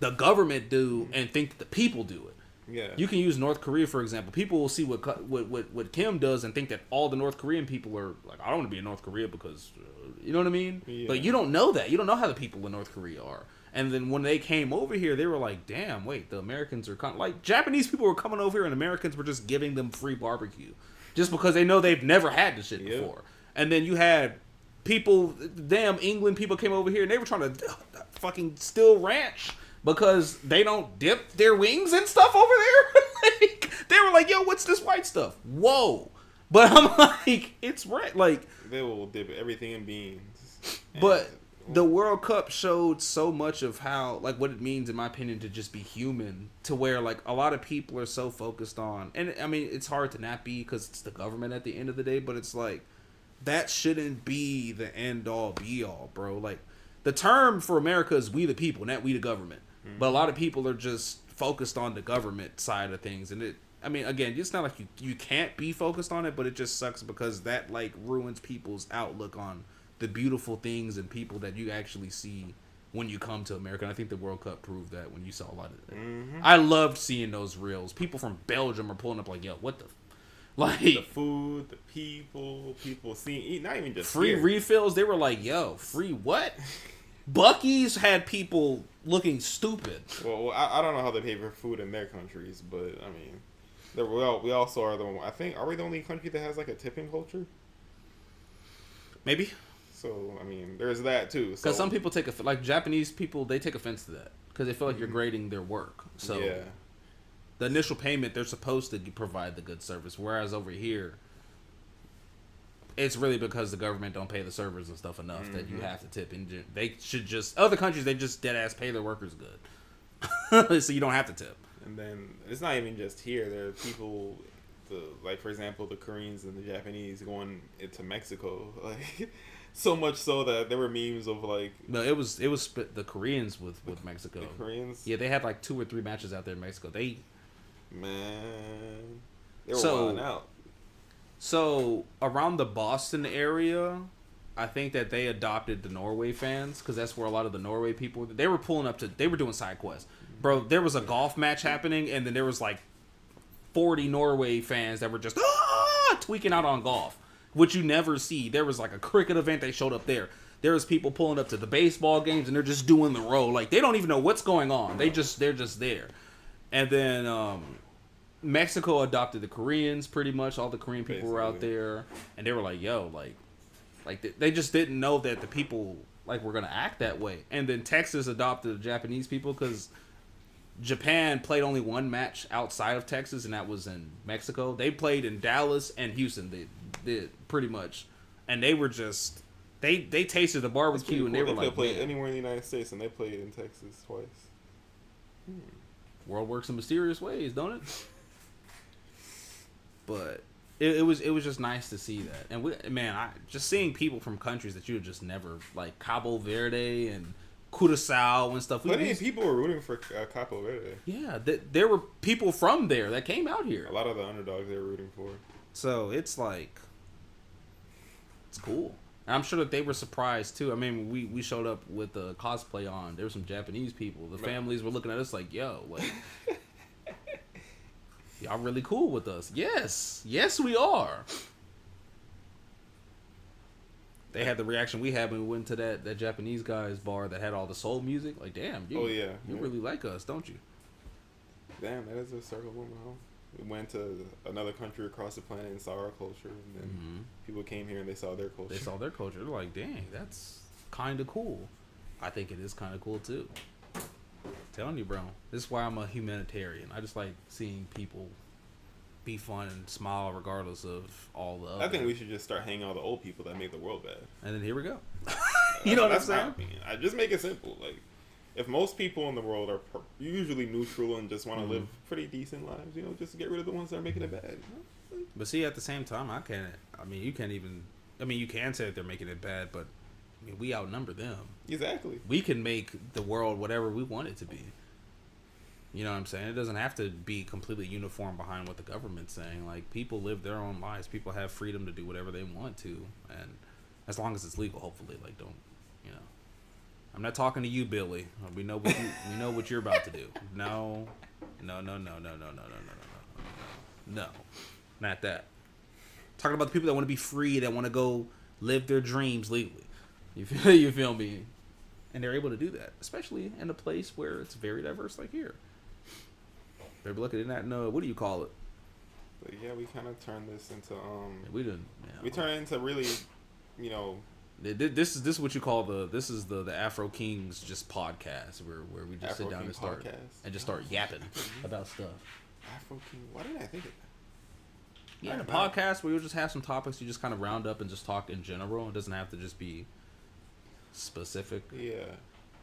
the government do and think that the people do it. Yeah. You can use North Korea for example. People will see what Kim does and think that all the North Korean people are like, I don't want to be in North Korea because, you know what I mean? Yeah. But you don't know that. You don't know how the people in North Korea are. And then when they came over here, they were like, damn, wait, the Americans are like Japanese people were coming over here and Americans were just giving them free barbecue just because they know they've never had this shit before. And then you had people, damn England people came over here and they were trying to fucking steal ranch because they don't dip their wings and stuff over there. Like, they were like, yo, what's this white stuff? Whoa. But I'm like, it's right. Like, they will dip everything in beans. But the World Cup showed so much of how, like, what it means, in my opinion, to just be human, to where, like, a lot of people are so focused on, and I mean, it's hard to not be because it's the government at the end of the day, but it's like, that shouldn't be the end all be all, bro. Like, the term for America is we the people, not we the government. Mm-hmm. But a lot of people are just focused on the government side of things, and I mean, again, it's not like you can't be focused on it, but it just sucks because that, like, ruins people's outlook on the beautiful things and people that you actually see when you come to America. And I think the World Cup proved that when you saw a lot of that. Mm-hmm. I loved seeing those reels. People from Belgium are pulling up like, yo, what the... Like, the food, the people seeing, not even just free refills. They were like, yo, free what? Buc-ee's had people looking stupid. Well, I don't know how they pay for food in their countries, but I mean, we also are the one. I think, are we the only country that has like a tipping culture? Maybe. So I mean, there's that too. Because some people like Japanese people, they take offense to that because they feel like you're grading their work. So yeah. The initial payment, they're supposed to provide the good service, whereas over here, it's really because the government don't pay the servers and stuff enough that you have to tip. And they should just, other countries, they just dead ass pay their workers good, so you don't have to tip. And then it's not even just here. There are people, like for example, the Koreans and the Japanese going into Mexico, like so much so that there were memes of like. No, it was the Koreans with Mexico. The Koreans. Yeah, they had like 2 or 3 matches out there in Mexico. They were wilding out. So around the Boston area, I think that they adopted the Norway fans because that's where a lot of the Norway people they were pulling up to. They were doing side quests, bro. There was a golf match happening, and then there was like 40 Norway fans that were just tweaking out on golf, which you never see. There was like a cricket event. They showed up there. There was people pulling up to the baseball games, and they're just doing the roll. Like they don't even know what's going on. They're just there. And then Mexico adopted the Koreans pretty much. All the Korean people were out there, and they were like, "Yo, like they just didn't know that the people like were gonna act that way." And then Texas adopted the Japanese people because Japan played only one match outside of Texas, and that was in Mexico. They played in Dallas and Houston. They did pretty much, and they were just they tasted the barbecue, and they were like, played anywhere in the United States, and they played in Texas twice. World works in mysterious ways, don't it? But it was just nice to see that, and just seeing people from countries that you would just never, like Cabo Verde and Curaçao and stuff. Plenty of people were rooting for Cabo Verde. Yeah, there were people from there that came out here. A lot of the underdogs they were rooting for. So it's like, it's cool. And I'm sure that they were surprised too. I mean, we showed up with the cosplay on. There were some Japanese people. The families were looking at us like, yo, like, y'all really cool with us. Yes, we are. They had the reaction we had when we went to that Japanese guy's bar that had all the soul music. Like, damn, you really like us, don't you? Damn, that is a circle moment, huh? We went to another country across the planet and saw our culture, and then people came here and they saw their culture. They're like, dang, that's kind of cool. I think it is kind of cool too. I'm telling you, bro. This is why I'm a humanitarian. I just like seeing people be fun and smile regardless of all the other. I think we should just start hanging out with the old people that make the world bad. And then here we go. You know what I'm saying? I just make it simple. Like, if most people in the world are usually neutral and just want to live pretty decent lives, just get rid of the ones that are making it bad. But see, at the same time, you can say that they're making it bad, but I mean, we outnumber them. Exactly. We can make the world whatever we want it to be. You know what I'm saying? It doesn't have to be completely uniform behind what the government's saying. Like, people live their own lives. People have freedom to do whatever they want to, and as long as it's legal, hopefully. Like, don't. I'm not talking to you, Billy. We know what you're about to do. No, no, not that. Talking about the people that want to be free, that want to go live their dreams legally. You feel me? And they're able to do that, especially in a place where it's very diverse, like here. They're looking at that. No, what do you call it? But yeah, we kind of turned this into We didn't. Yeah. we turned it into really, you know. This is what you call the Afro Kings just podcast where we just Afro sit down King and start podcast. and just start yapping about stuff. Afro King. Why didn't I think of that? Yeah, in a Alright, podcast where you just have some topics you just kind of round up and just talk in general. It doesn't have to just be specific. Yeah.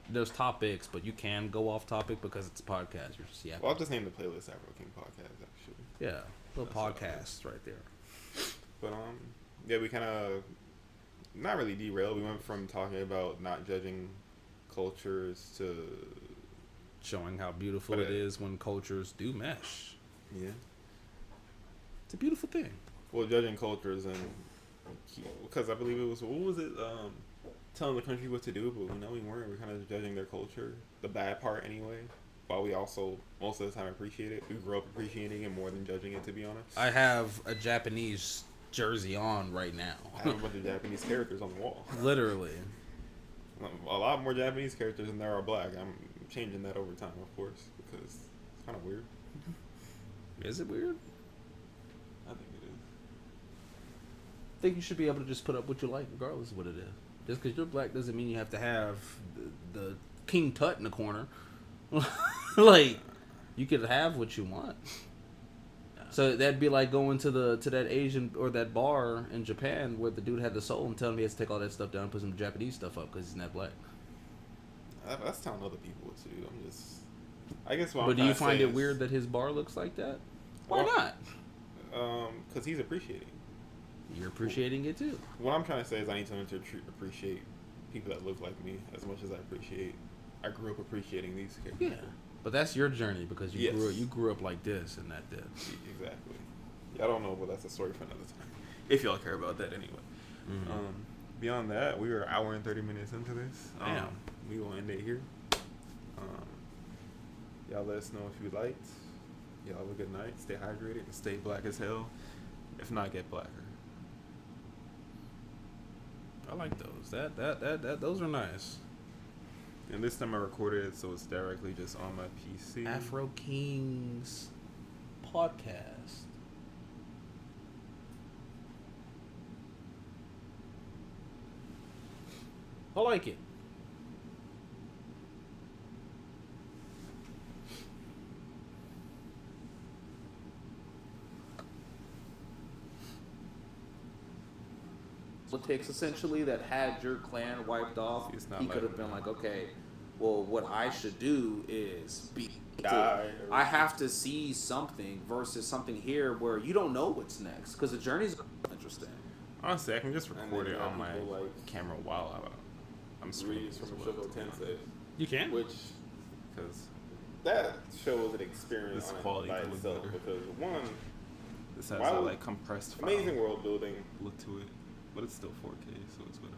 There's topics, but you can go off topic because it's a podcast. You're just yapping. Well, I'll just name the playlist Afro King podcast actually. Yeah, little That's what I podcast right there. But yeah, we kind of not really derailed. We went from talking about not judging cultures to Showing how beautiful But it is when cultures do mesh. yeah. It's a beautiful thing. Well, judging cultures and because I believe it was what was it telling the country what to do, but we weren't. We're kind of judging their culture, the bad part anyway. While we also most of the time appreciate it, we grew up appreciating it more than judging it. To be honest, I have a Japanese jersey on right now. I have a bunch of Japanese characters on the wall. Literally. A lot more Japanese characters than there are black. I'm changing that over time, of course, because it's kind of weird. Is it weird? I think it is. I think you should be able to just put up what you like, regardless of what it is. Just because you're black doesn't mean you have to have the King Tut in the corner. Like, you could have what you want. So that'd be like going to that Asian or that bar in Japan where the dude had the soul and telling me he has to take all that stuff down and put some Japanese stuff up because he's not black. That's telling other people what to do. I'm just, I guess. What But I'm do you trying to find say it is, weird that his bar looks like that? Why Well- not? Because he's appreciating. You're appreciating it too. What I'm trying to say is I need someone to appreciate people that look like me as much as I grew up appreciating these characters. Yeah, but that's your journey because you Yes. grew up like this and not this. Exactly. Yeah, I don't know, but that's a story for another time. If y'all care about that anyway. Mhm. Beyond that, we were an hour and 30 minutes into this. Damn. We will end it here. Y'all let us know if you liked. Y'all have a good night. Stay hydrated and stay black as hell. If not, get blacker. I like those. That those are nice. And this time I recorded it so it's directly just on my PC. Afro Kings podcast. I like it. Politics essentially that had your clan wiped off. It's not He like- could have been like, okay, well, what I should do is be. Die. I have to see something versus something here where you don't know what's next because the journey's interesting. Honestly, I can just And record then it you have on my people like camera while I'm screaming. Reeves from Shogo Tensei, You can. which Because that show was an experience This on it quality by could look itself better. because one, this has Why a would- like compressed file amazing world building. look to it, but it's still 4K, so it's whatever.